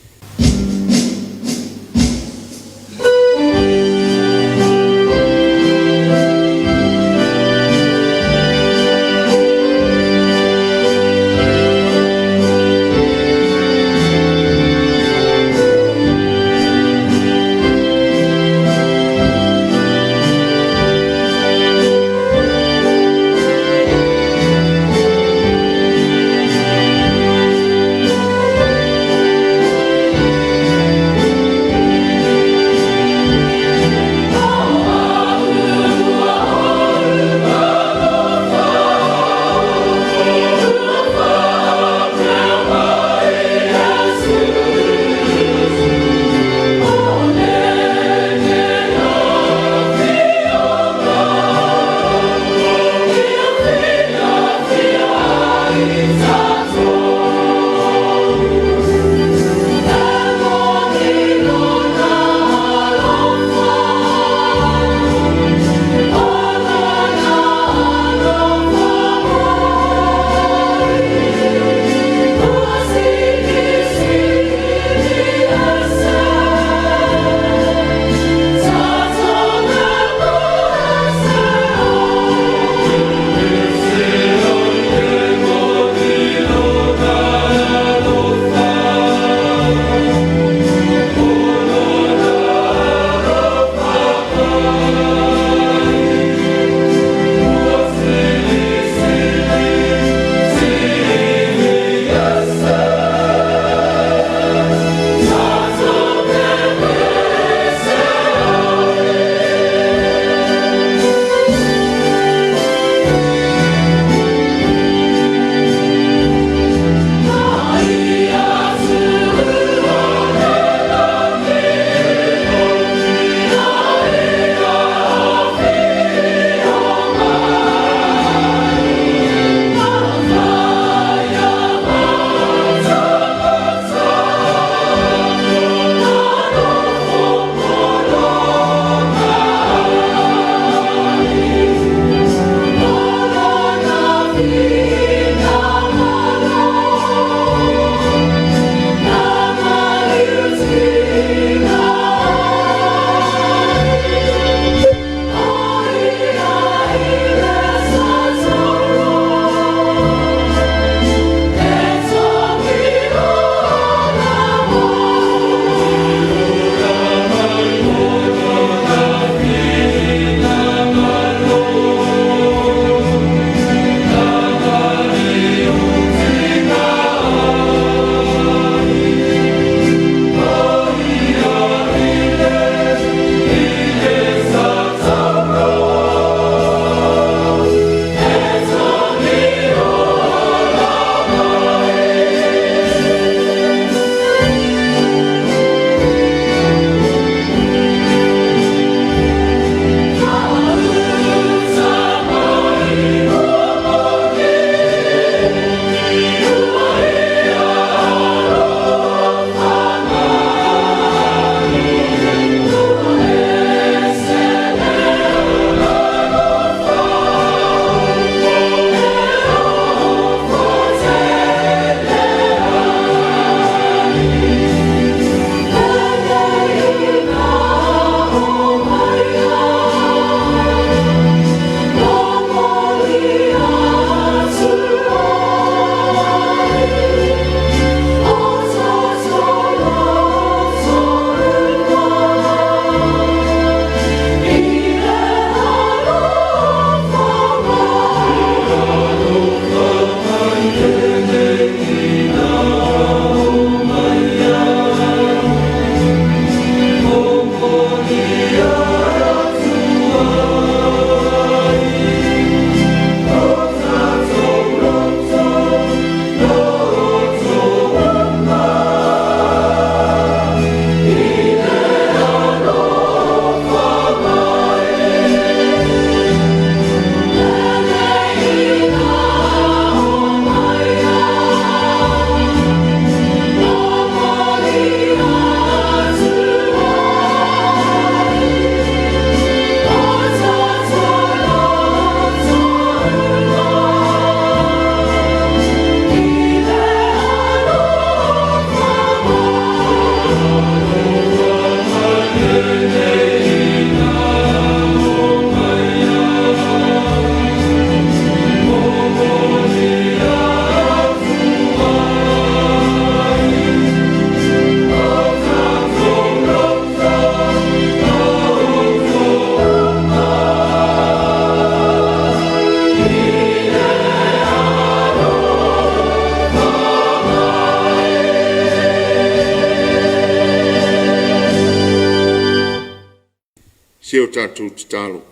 se o tātou te tālo.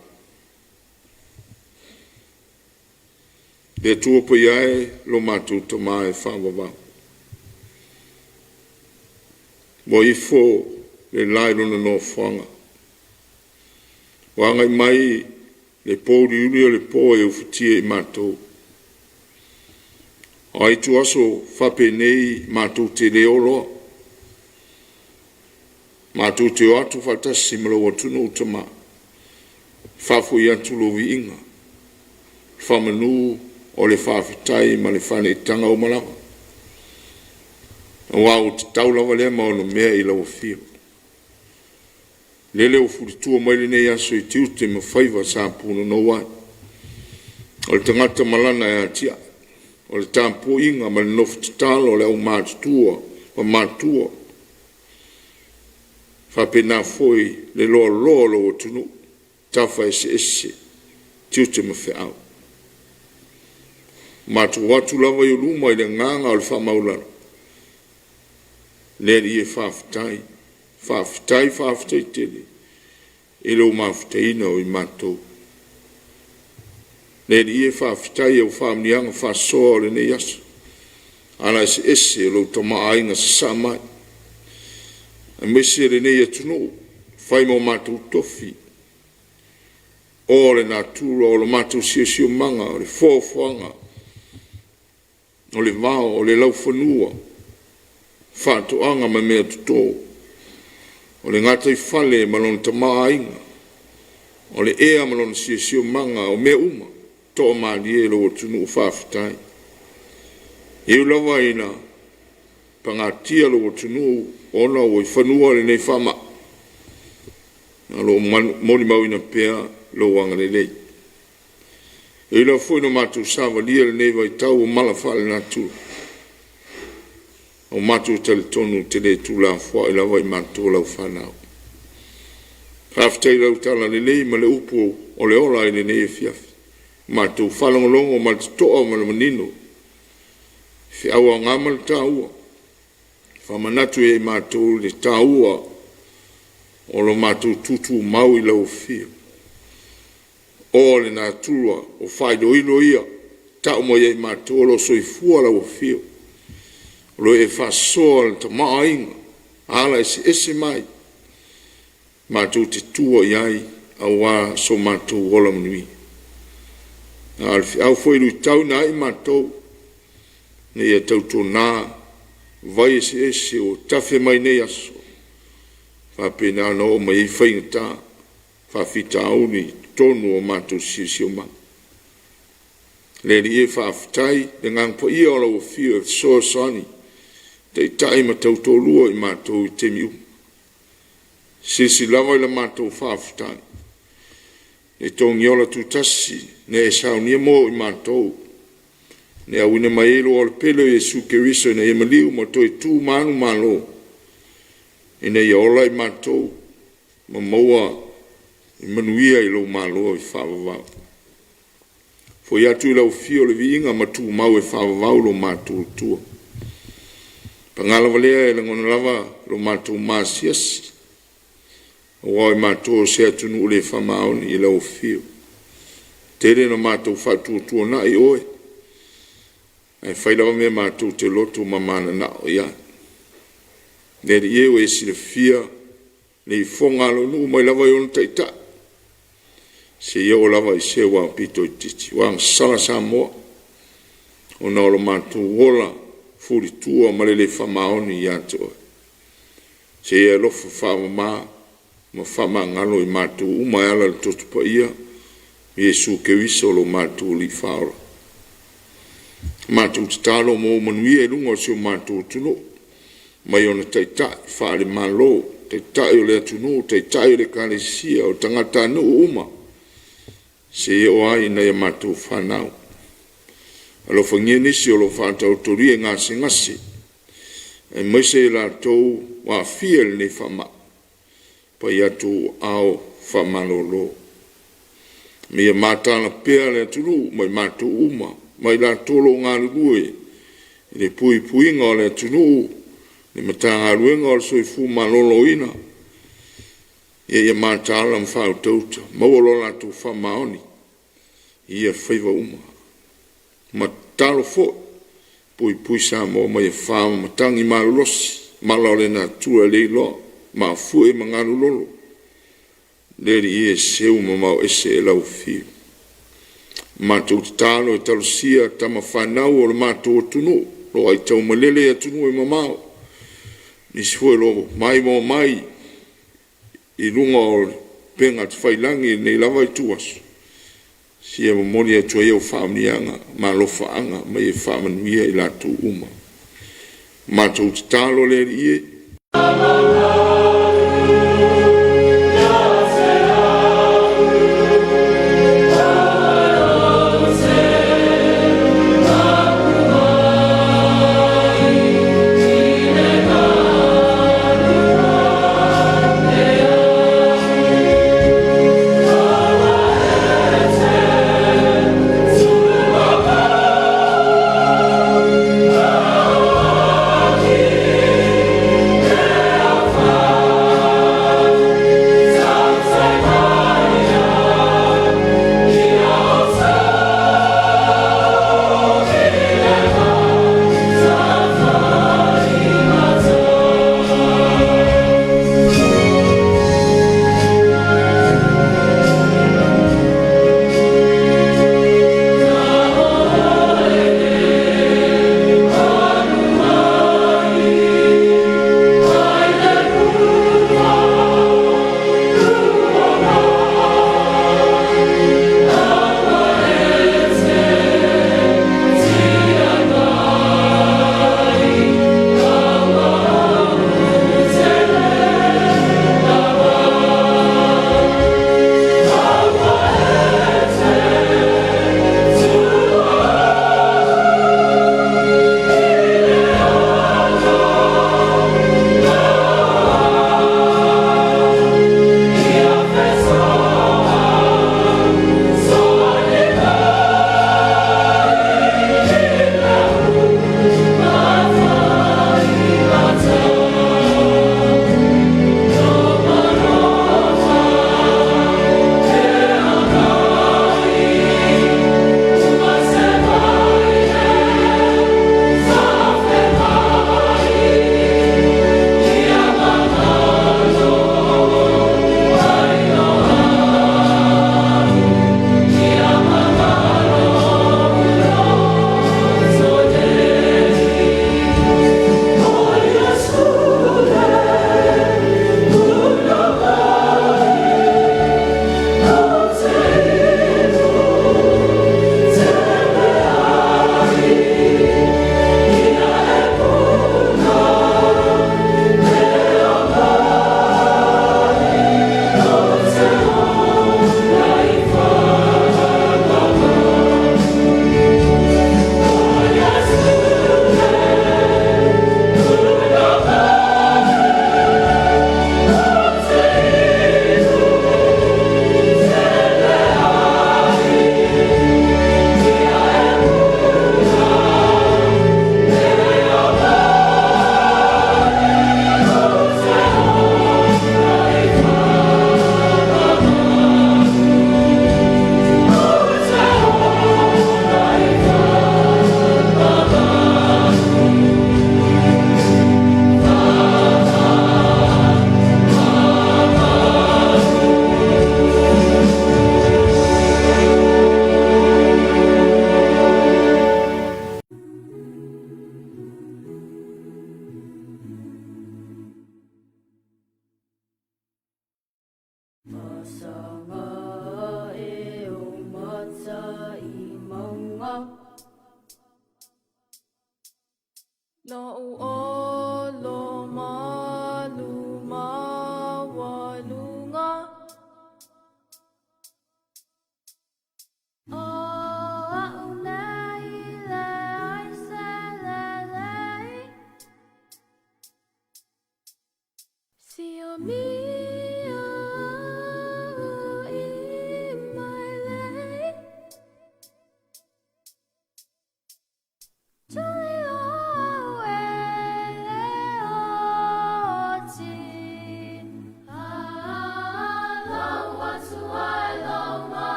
Le tua po iae lo mātou to mai whāwawau. Mo i fō le lai lona no whanga. Wangai mai le pōri uri o le pō e uwhitia i mātou. O ai tu aso whape nei mātou te leoloa. Mātou te o atu whatasi mara watunu utama. Whafu i atu lo vi inga. Whamanu o le whawhitai ma le whane i tanga o malawa. O au te taulawa lea maono mea i lau whio. Lele o furitua maile nei aso i tiute ma whaiva sa puno no wai. O le tangata malana e atia. O le tāpo inga ma le nofu te talo o le au mātua ma mātua. Whapena foi le loa loa loa tunu. Tawha ese tiute ma whiau. Mātu watu lava i luma i le nganga o le whamaulara. Neri e whawhitai. Whawhitai tele. E leo mawhitaina o i mātou. Neri e whawhitai au whamnianga whasoa o le nei aso. Ana ese lo tama ainga sa samai. A mese le nei atunu. Whai mo mātou tofi. O le natura o le mātou sio manga o le fōwhanga. O le vao, o le lau whanua, whātoanga ma mea tuto, o le ngata i whale malona tamaa inga, o le ea malona sio manga o mea uma, to o maali e lo tunu o whawhitai. E ulawa ina, pangatia lo tunu ona o i whanua le nei whama, lo moni mau ina pea lo wanga le lei. E ila foi no mātou sawa lia le nei vai tau o malawhale nā tū. O mātou tale tonu te le tū la fua ila vai mātou lau whanau. Haftai lau tala le nei ma le upo o le ola i le nei e fiafi. Mātou whalongolongo ma te toa ma le manino. Fi awa ngama le tā ua. Whamanatu e mātou le tā ua o lo mātou tutu mau i lau fia. O le nā tua o whaido ilo ia, tau mo iei mātua lo soi fua lau fio. Lo e whasoa le ta maa inga, ala ese mai. Mātua te tua iai, a wā so mātua wola manui. Au fwoi lui tau nā i mātua, ne ia tau tō nā, vai ese o tawhi mai nei aso. Whapena no mai i whainga tā, whawhita auni, tonu o mātou sio ma. Le li e whawhitai, le ngang po ia ola o whio e soa sani, te tai ma tau tō lua i mātou i te miu. Sisi lava i la mātou whawhitai. Ne tōngi ola tu tasi, ne e saunia mō i mātou. Ne awina mai elo o le pelo e suke riso ne e maliu mo toi tū manu malo. E ne ia ola i mātou, ma maua i manuia i lau malo i whawawau. Fo i atu i lau fio le vi inga ma tū mau e whawawau lo mātou tua. Pangalawa lea e langona lava lo mātou māsiasi. O wau i mātou se atunu ule whamaoni i lau fio. Tere no mātou whātua tua na i oe. Ai whailawa me mātou te loto mamana na o ia. Nere i eo e sile fia ne i whonga lo nu mai lava i onu taita. Se ia o lava i se wang pito i titi. Wang sala Samoa. O na olo mātou wola furi tua malele whamaoni i ato. Se ia lofa whawama ma whama ngalo i mātou umai ala le Tapua'iga. Iesu ke wiso lo mātou li whaora. Mātou te talo mo manuia e lunga o seo mātou tuno. Mai ona taitai whaare malo. Taitai o le atunu, taitai o le kalesia o tangata anu uma. Se o ai na ia mātou whanau. Alo whangia nisi o lo whātau toria ngasi. E maise e la tau wa fia le whama. Pa ia tau ao whamalolo. Mea mātana pēr le atunu, mai mātou uma. Mai la tolo ngā rurue. Le pui puinga o le atunu. Le matanga ruenga o le soifu malolo ina. ia mātala mwhautauta, maualola tu whamaoni, ia whaiva uma. Ma talo fo, pui Samoa mai whama matangi malulosi, malaole na tua leilo, ma fue mangalu lolo. Leri ia seu mamau ese e lau fiu. Mātou te talo e talusia tama whanau o le mātou tunu, lo ai tau malele e tunu e mamau. Nisi fue lo mai mo mai, i runga o penga te whailangi nei lava i tuasu. Si e mamoni e tua iau whaamnianga, ma lo whaanga, ma e whaamanuia i lātou uma. Mātou te talo leri ie.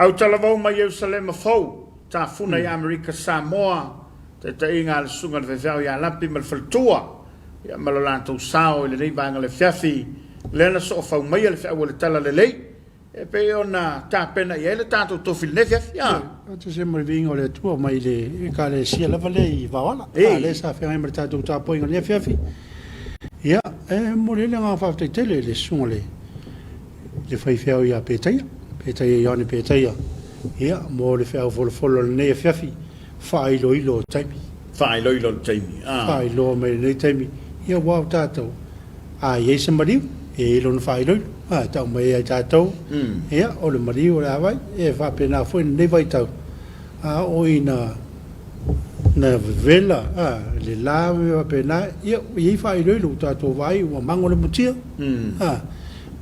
Au talavau mai Jerusalem fau, ta funa i Amerika Samoa, te inga le sunga le vevau ia lampi mal faltua, ia malo lantou sao i le nei vanga le fiafi, le ana so fau mai le fau le tala le lei, e pe ona tapena ia le tatou tofili nei fiafi Ata se mai vinga o le tua mai le ka le sia lava le i vaola. Le sa whenga mai tatou tapoinga le Afiafi. Ia, mo le nga whaftaitele le sunga le whaiwhao ia pētaia. Pētaia ione pētaia. Ia, mo le whao folo le Afiafi. Whailo ilo taimi. Whailo taimi. Whailo mai nei taimi. Ia wau tātou. Iei se mariu. E ilo na whailo ilo. Tau mai ai tātou. Ia, o le mariu o le awai. E whapena fwoi nei vai tau. O ina na vela le la me pena ia i fa i lo tātou vai o mango le mutia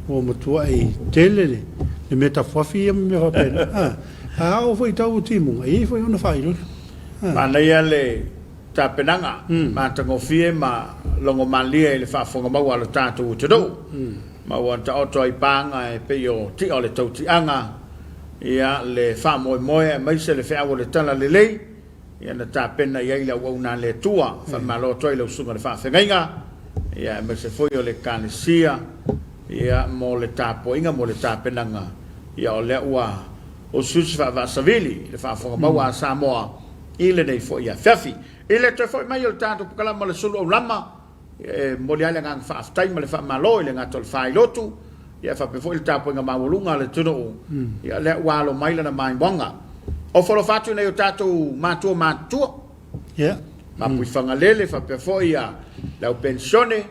o mutua i tele le metafofi me va pena o foi tau timu i foi ona fa i lo mana ia le tapenanga ma tango fie ma longo malia le fa fonga mau ala tātou te do ma wanta oto i panga e pe o ti o le tau ti anga ia le fa moe mai se le fa o le tala le lei ia na tapena ia ila o na le tua fa malo toi le sunga le fa fenga ia me se foi o le kanisia ia mo le tapoinga mo le tapenanga ia o le ua o sus fa va savili le fa fonga bawa Samoa ile nei foi ia Afiafi ile te foi mai o tanto kala mo le Suluaulama mo le ala ngang fa aftai mo le fa malo ile ngatol fa ilotu ia fa pe foi il tapoinga mawulunga le tuno ia le ua lo mai na mai bonga o folo fatu nei o tatou matua ia ma pui fangalele fa pe foi ia la pensione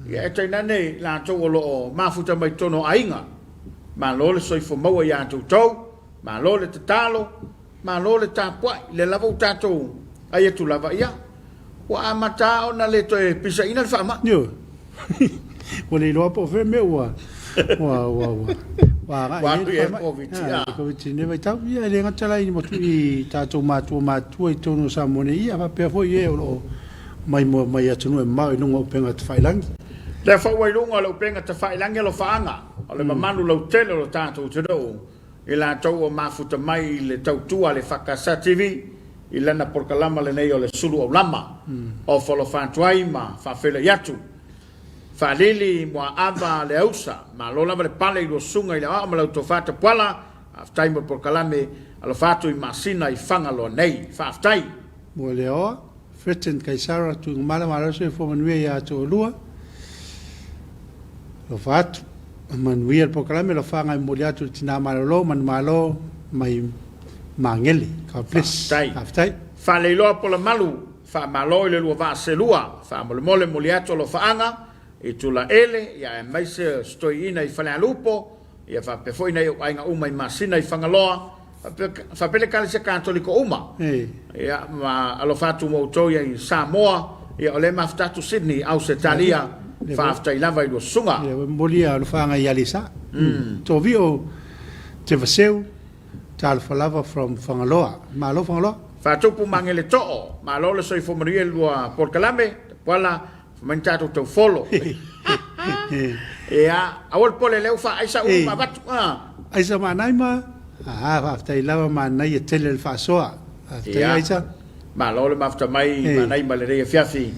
ia e taina nei la tau o lo mafuta mai tono ainga ma lo le soifo maua ia tau ma lo le tatalo ma lo le tapuai le lava o tatou ai e tu lava ia wa amata ona le toe pisa ina le fama yo wale lo po fe me wa Komiti ne vai tau ia le ngatala i mo i tātou matua i tono Samoa ia pa pe foi e o mai atunu e mai nunga o penga te whailangi. Le whawai lunga lo penga te whailangi lo whaanga o le mamanu lo tele lo tātou te do i la tau o mafuta mai le tautua le whakasa TV i lana porkalama le nei o le Suluaulama o whalofatuai ma whawhele yatu Falili mua ava le ausa ma lo lava le pale i lo sunga i le ama lau to fata puala aftai mo porkalame alo fatu i masina i fanga lo nei faftai mo le oa Feten Kaisara tu ngumala maraso e fomanue ia to lua lo fatu manuia le porkalame lo fanga i moliatu tina malolo man malo mai mangeli ka ples aftai fale lo pola malu fa malo le lua va selua fa mole moliatu lo faanga e tula ele ia e mai se stoi ina i fale alupo ia fa pe foi nei ainga uma i masina i fangaloa fa pele kale se katoliko uma ia ma alo fatu mo toia i Samoa ia ole maftatu Sydney au se talia fa afta i lava i lo sunga ia molia lo fanga i alisa to vio te vaseu tal falava from fangaloa ma lo fangaloa fa tupu mangele to ma lo le soi fomarie lua porkalame wala mantato to follow ia awal pole leu fa aisa uma batu aisa manai ma afta i lava manai e tele fa soa afta aisa ma lo le mafta mai manai ma le Afiafi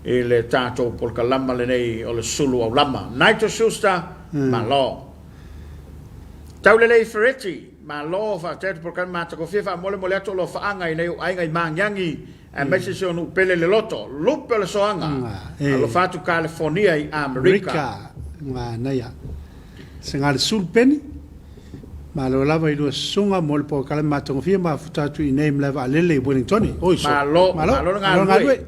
e le tato porkalama le nei o le Suluaulama naito susta ma lo tau le fereti ma lo fa tato porkalama ta kofia fa mole ato lo fa anga i nei ainga i mangiangi e mese se onu pele le loto lupe le soanga alo fatu California i America naia senga le sulpeni ma lo lava i lo sunga mol po kala matongo fia ma futatu i name leva lele Wellington ma lo ngalwe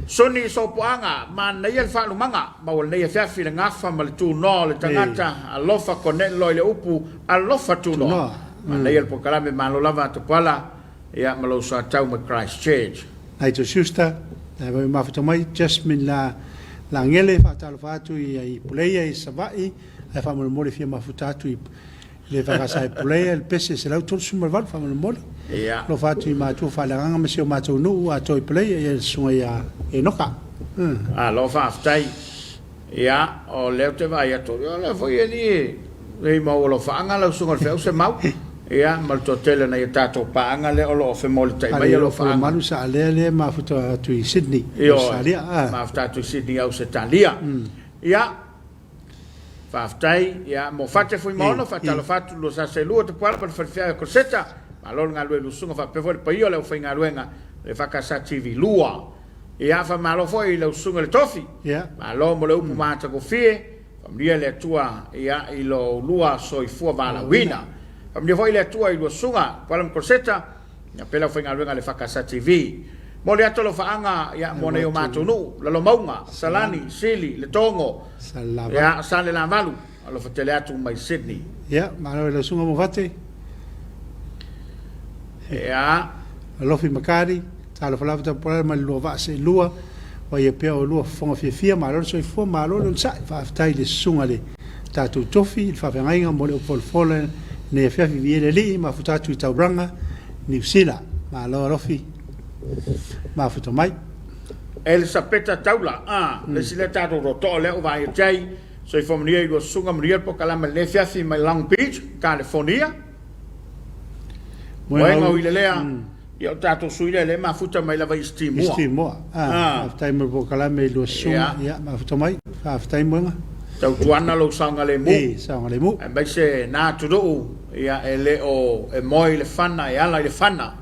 soni so poanga ma nei el fa lumanga ma wal nei Afiafi le ngafa ma le tu no le tangata alofa konen lo le upu alofa tu no ma nei el po kala me ma lo lava to pala ia malo sa tau ma Christchurch ai to susta e vai mafuta mai Jasmine la ngele fa talo fatu i puleia i savai e fa mo mole fia mafuta tu i le va sa puleia il pese se la tu summa val fa mo mole ia lo fatu i ma tu fa la nga me se ma tu no a to i puleia e so ia e noka lo fa aftai ia o le te vai a to le foi ni le mo lo fa nga lo so fe se mau ia mal to tele na tato paanga le olo fe mol tai mai lo fa malu sa le ma futa tu i Sydney salia ma futa tu Sydney au se talia ia Whaftai, ia, mo whate fui maono, whatalo whatu lo sa se lua te puala pa whawhia ko seta, ma lolo ngā lue lusunga whapewhore pa io leo whainga luenga, le whakasa TV lua. Ia wha malo foi le usunga le tofi, ma lo mo le upu mata ko fie, whamria le atua ia i lo lua soi fua vala wina. Whamria foi le atua i lua sunga, puala ko seta, ia pela whainga luenga le whakasa TV. Mo le atolo whaanga, ia mo ne o matunu, lalo maunga, salani, sili, le tongo, ia sale la malu, alo whatele atu mai Sydney. Ia, malo le sunga mo vate. Ia. Alofi makari, talo falafita pola ma lua vase lua, wa ia pea o lua fonga fia malo soi fua malo le sai, whaftai le sunga le tatu tofi, whawhengainga mo le upolfola, ne Afiafi viele li, ma futatu i Tauranga, New Zealand, malo alofi. Mafuto mai. El sapeta taula, le sile tato roto le o vai jai, so i fomnia i sunga mria po kala le Afiafi mai Long Beach, California. Moenga i le lea, i tato suile le mafuta mai lava i Stimoa. Stimoa. Aftai mo po kala me lo sunga, ia mafuto mai, aftai moenga. Tau tuana lo sanga le mu. Sanga le mu. E bai se na tudo ia ele o e moi le fana e ala le fana.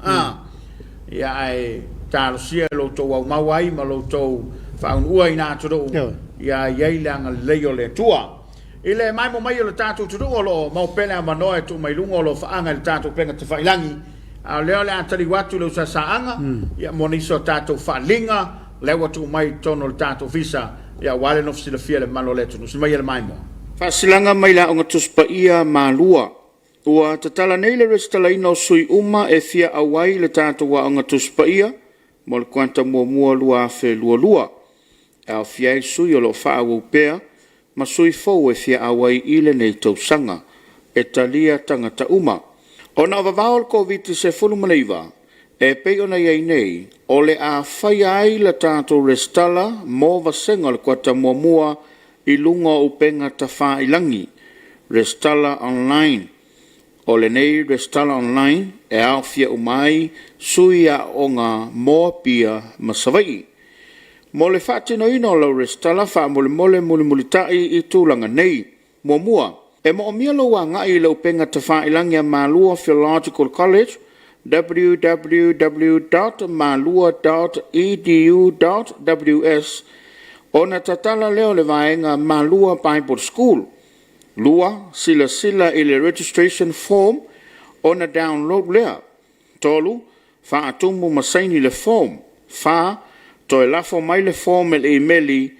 Ia ai talo sia lo to wa mawai ma lo to fa un ua ina to ia ia langa leo le tua ile mai mo mai le tato to lo mo pena ma no e tu mai lungo lo fa anga le tato penga te fa ilangi a leo le atali watu lo sa anga ia moniso tato fa linga le watu mai tono le tato visa ia wale no fsi le fia le malo le tu no mai le mai mo fa silanga mai la onga tuspa ia malua. Ua tatala nei le restala ino sui uma e fia awai le tato wa onga tuspa ia, mo le kwanta mua lua fe lua. E au fia i sui o lo faa wupea, ma sui fau e fia awai ile nei tausanga, e talia tangata uma. O na vavao le COVID se fulu maleiva, e pei ona iai nei, o le a fai ai le tato restala mo vasenga le kwanta mua i lunga upenga ta faa ilangi, restala online. O le nei restala online e au fia umai sui a onga moa pia masawai. Mo le whaatino ino lau restala wha mole tai i tūlanga nei mua. E mo omia lo wa ngai lau penga te wha ilangia Malua Theological College www.malua.edu.ws ona tatala leo le vaenga Malua Bible School. Lua, sila ile registration form, ona download lea. Tolu, fa atumu masaini le form. Fa, to elafo mai le form el emeli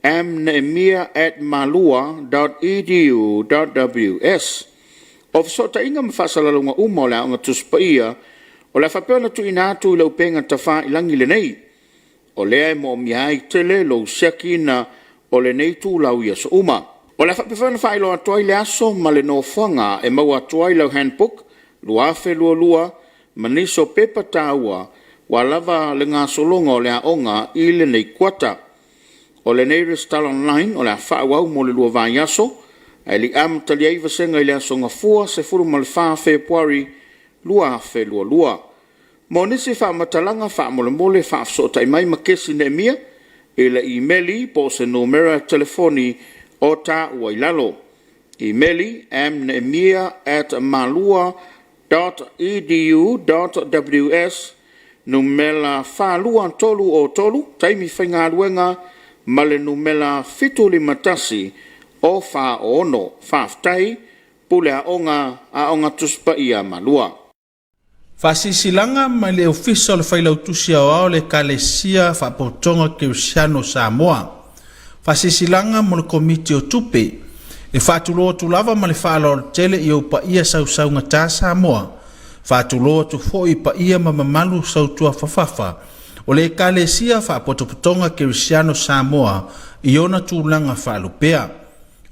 amnemia@malua.edu.ws. Of sota inga mfasalalunga umola onga tuspaia, o la fapeona tu inatu ila upenga tafa ilangi le nei. O lea mo miai tele lo siaki na o le nei tu lau ia so uma. O la whapewhana whaelo atoai le aso ma le no whanga e mau atoai lau handbook, luafe lua, maniso pepa tāua, wa lava le ngā solonga o le aonga i le nei kuata. O le nei restala online o le whaawau mo le lua vai aso, e li am tali ai vasenga i le aso ngā fua se furu ma le wha Februari, luafe lua. Mo nisi wha matalanga wha mole wha afsota i mai makesi ne mia, i le emaili po se numera telefoni o ta wailalo. Emaili amnemia@malua.edu.ws numela falua tolu o tolu taimi whainga luenga male numela fitu limatasi o fa ono whaftai pule a onga tuspa ia malua. Fasisilanga mai le official failautusia o le kalesia whapotonga Christian Samoa. Fasisilanga mo le komiti o tupe e whatuloa tu lava ma le whaalo tele i o pa ia sausaunga tā Samoa. Whatuloa tu fo i pa ia ma mamalu sautua whawhawha o le kalesia whapotopotonga Christian Samoa i ona tūlanga whalupea.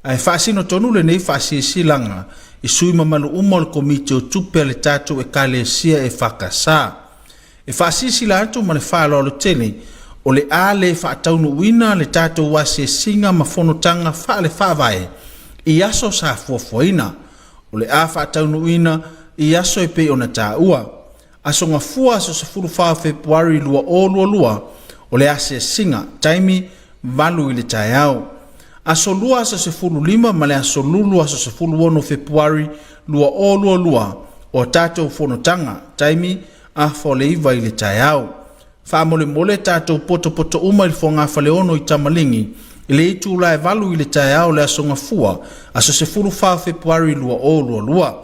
Ai whasino tonu le nei fasisilanga i sui mamalu umo le komiti o tupe le tatu e kalesia e whakasa. E whasisila atu ma le whaalo tele o le ale whaataunu wina le tātou wase singa ma whonotanga whaale whawai i aso sa fuafuaina. O le a whaataunu wina i aso e pe ona tā ua. Aso ngā fua aso sa furu whaa Februari lua o lua o le ase singa taimi valu i le tai au. Asolua sa se fulu lima ma le asolulu asa se fulu ono Februari lua o lua lua o tātou whanotanga taimi a whaleiva i le tai au. Whamole mole tātou poto poto uma i whonga whale ono i tamalingi i le itu lai valu i le tai au le asonga fua asa se fulu wha Februari lua o lua lua.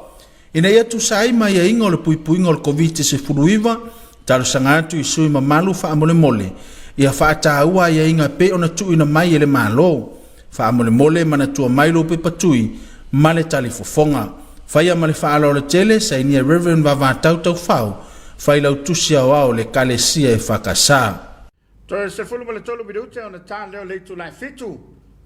Ina ia tu saima ia inga o le puipuinga o le COVID se fulu iwa talo sangatu i sui mamalu whamole mole ia whaata ua ia inga pe ona tu ina mai ele malo. Whaamole mole mana tua mailo pe patui ma le tali fofonga. Whaia ma le whaala o le tele sa inia Reverend Vava Tautau Whau whai lau tusia wao le kalesia e whakasā. Toi se fulu ma le tolu bidute o na tā leo leitu lai fitu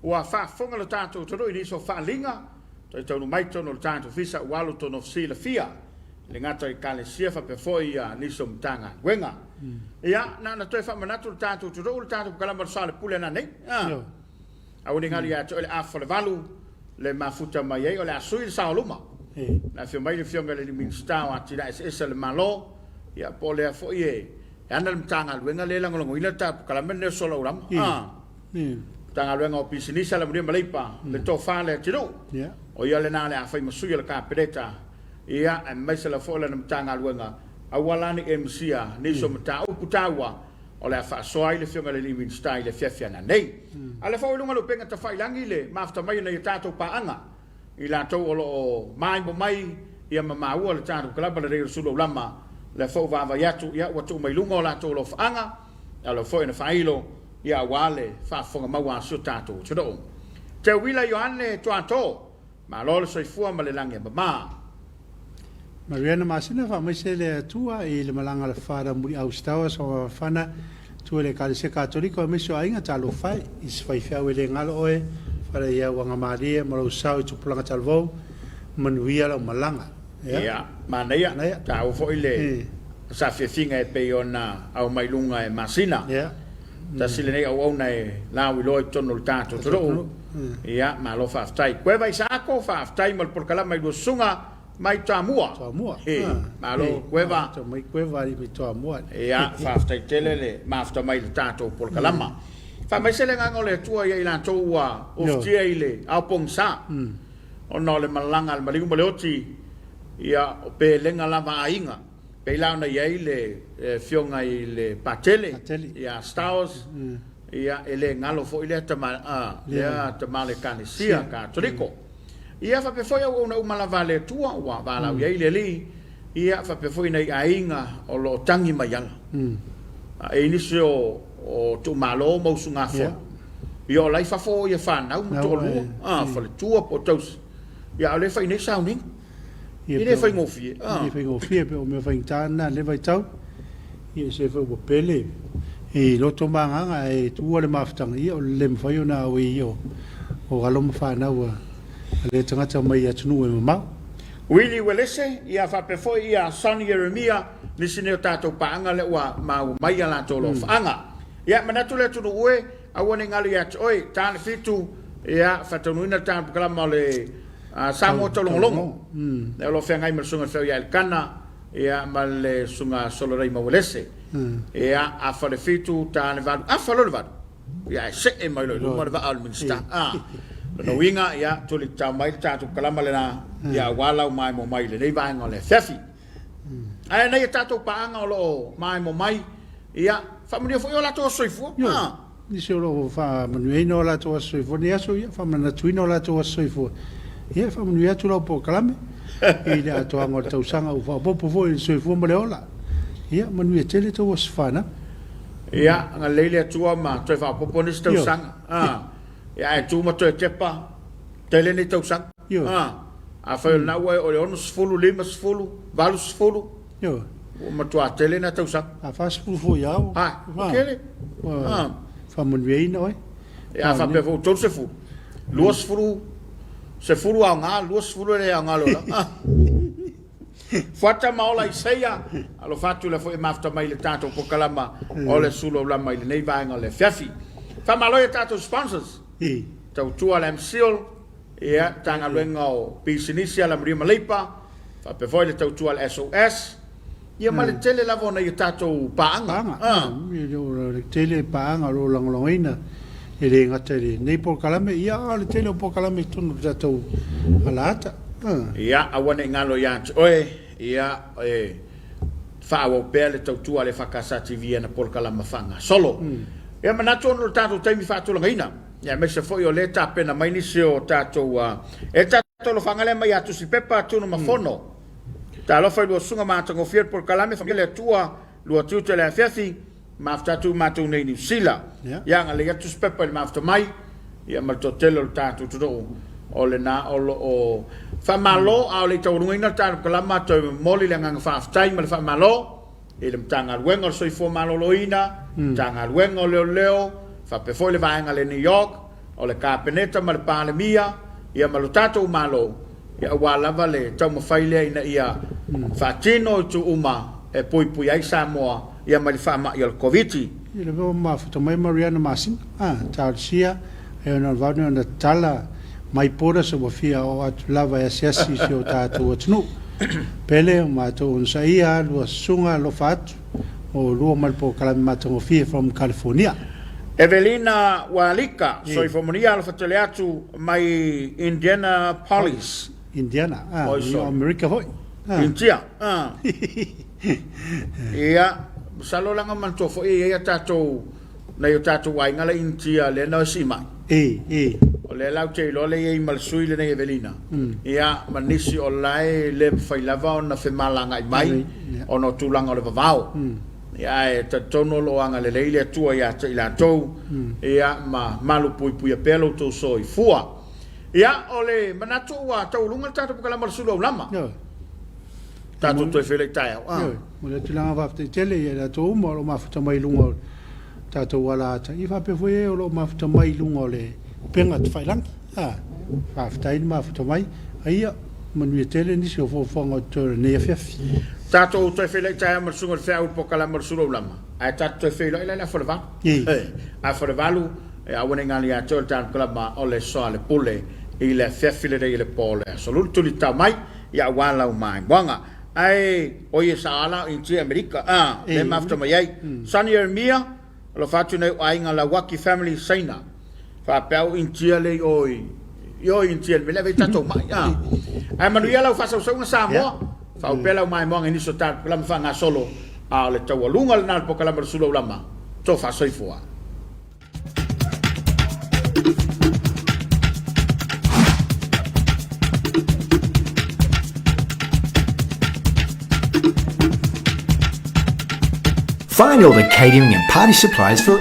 ua whafonga le tātou toro i niso whaalinga toi taunu maitono le tātou fisa ualu tono fsila fia le ngata i kalesia whapefoi a niso mtanga wenga. Ia na toi whamanatu le tātou toro le tātou kalama le sale pule na nei. Au ni ngari atu le afa le valu le mafuta mai ai o le asui le Suluaulama. Na fio mai le fionga le minstau ati da esa le malo ia po le fo ie. Ana le mtanga luenga le langolongo ina ta kalamen le Suluaulama. Tanga luenga o pisinisa le muria maleipa le tofa le tiro. O ia le na le afa masui le kapeleta. Ia e mai se la fo le mtanga luenga. Awalani MCA ni so mta o putawa. O le fa soai le fionga le limin style le fiafia na nei. Ale fa lunga lo penga ta fai langi le mafta mai na tato paanga. I la to o mai mo mai ia mama o le tato klaba le Suluaulama le fa va yatu ia wa tu mai lunga la to lo faanga. Ale fa ina failo ia wale fa fonga mawa so tato chodo. Te wila Yohane to ma lo le soifua ma le langi mama. Mariana Masina fa mai se le tua i le malanga le fara muri au stawa so fana tu le kalise katoliko me so ainga talo fai is fai fia le ngalo oe fara ia wanga maria mo sau tu planga talvo manuia la malanga ia manaya ta o foi le sa finga e pe ona au mai lunga e Masina ta sile nei au ona e la wi lo tono il tato tro ia ma lo fa stai queva isako fa stai mal por kala mai do sunga mai Samoa. Malo cueva. Mai cueva di Samoa. Ia fa stai telele ma fa mai tato por kalama. Fa mai sele ngole tua ia ila toa of tia ile au pongsa. Ono le malanga al malingu maleoti ia pe lenga lava ainga. Pe la na ia ile fionga ile patele. Ia staus. Ia ele ngalo fo ile tama ia tamale kanisia ka toriko. Ia fa pe foi o na malava le tua wa vala ia ile li ia fa pe foi nei ainga o lo tangi mayanga e inisio o tu malo mo sunga fo ia lai fa fo ia fa na to lu fa le tua po tos ia le fa nei sounding ia fa ngofie ia fa ngofie pe o me fa intana le vai tau ia se fa bo pele e lo to manga e tu le maftang ia o le fa yo na o io o galom fa na wa le tangata mai atunu e mama Willie Welese ia fa pe foi ia Son Jeremia ni sine tato paanga le wa mau mai ala tolo fanga ia manatu le tu ue a woni ngali ya oi tan fitu ia fa tonu ina tan klama le Samoa tolongolongo le lo fenga i sunga fe ia el kana ia mal le sunga solo rei mo Welese ia a fa le fitu tan va a fa lo va ia se e mai lo va al minsta no winga ya tuli ta mai ta tu kalama le na ya wala mai mo mai le nei vai ngole Afiafi ai nei ta tu paanga lo mai mo mai ya family fo yo la to soifo ni se lo fa manuino la to soifo ni aso ya fa manatuino la to soifo ya fa manuia tu lo po kalame e le to angol tau sanga u fa po fo soifo mo le ola ya manuia tele to was fana ya ngalele tu ma to fa po ponis tau sanga ia tu ma to tepa tele ni tau sang a fa na wa o ono sfulu lima sfulu valu sfulu yo o ma to tele na tau sang a fa sfulu fo ya kele fa mon vei no ia fa pe fo to sfulu lu sfulu a nga lu sfulu le a nga lo fata maola isaia alo fatu le fo e mafta mai le tato po kalama o le Suluaulama ile nei vai ngale Afiafi fa malo e tato sponsors tau tua le MCL ia tanga luenga o pisinisia la mria maleipa fa pe foi le tau tua le SOS ia male tele lavo na i tato paanga le tele paanga lo langoloina e le ngata le nei por kalame ia ale tele por kalame tonu tatou alata ia awana ngalo ia oe ia fa'awa pele tautua le fakasati via na por kalama fanga solo ia manato no tatou taimi fa'atulagaina ia me se foi o le tapena mai ni se o tatou e tatou lo fanga le mai atu si pepa atu no mafono ta lo fai lo sunga matango fiel por kalame famile tua lo atu te le Afiafi maftatu matu nei ni sila ia ngale atu si pepa le mafta mai ia maltotelo lo tatou tudo o le na o fa malo a le tau ruina tatou kalama to moli le nganga fa tai mal fa malo e le tanga wengo so fo malo loina tanga wengo leo fa pe foi le vaenga le New York o le kapeneta mal pale mia ia malutato malo ia wala vale tau mafaile ina ia fa tino tu uma e pui ai Samoa ia mal fa ma ia Komiti ile vo ma foto mai Mariana Masin tausia e ona vano na tala mai pora se wafia o atu lava e siasi si o tātou atunu pele o mātou on saia lua sunga lo fatu o lua malpo kalami mātou fia from California Evelina Walika soi fomonia lo fatele atu mai Indianapolis Indiana America hoi India ia salo langa manto fo ia tātou na yo tātou wainga la India le na sima o le lau te lo le i malsui le nei Evelina ia manisi o lai le fai lava o na fe malanga i mai o no tulanga o le vavao ia e ta tono lo anga le leile atua ia te ila tou ia ma malu pui a pelo tau so i fua ia o le manatu ua tau lunga tatu pukala Suluaulama tatu toi fele tai o le tulanga wafte tele ia la tau mo lo mafuta mai lunga tatu wala ta i fa pe foi o lo mafuta mai lunga o le penga te whailang whafta ini mafuta mai aia manui tele nisi o fōwhanga o nei Afiafi tātou toi whelai tai marsunga le whea upokala Suluaulama ai tātou toi whelai lai la whalewalu a whalewalu e awane ngali a tōle tātou kalama o le soa le pule i le Afiafi le rei le pōle so lulu tuli tau mai i a walau mai wanga ai o i saala in tia Amerika le mafuta mai ai Sani Ermia lo fatu nei ainga la Waki Family Saina fa pau in tia le oi yo in tia me leve tato mai ai manu ia la fa so nga Samoa fa pela mai mo ngi so tat pela fa nga solo a le tau lunga le nal pokala Suluaulama to fa so fua Find all the catering and party supplies for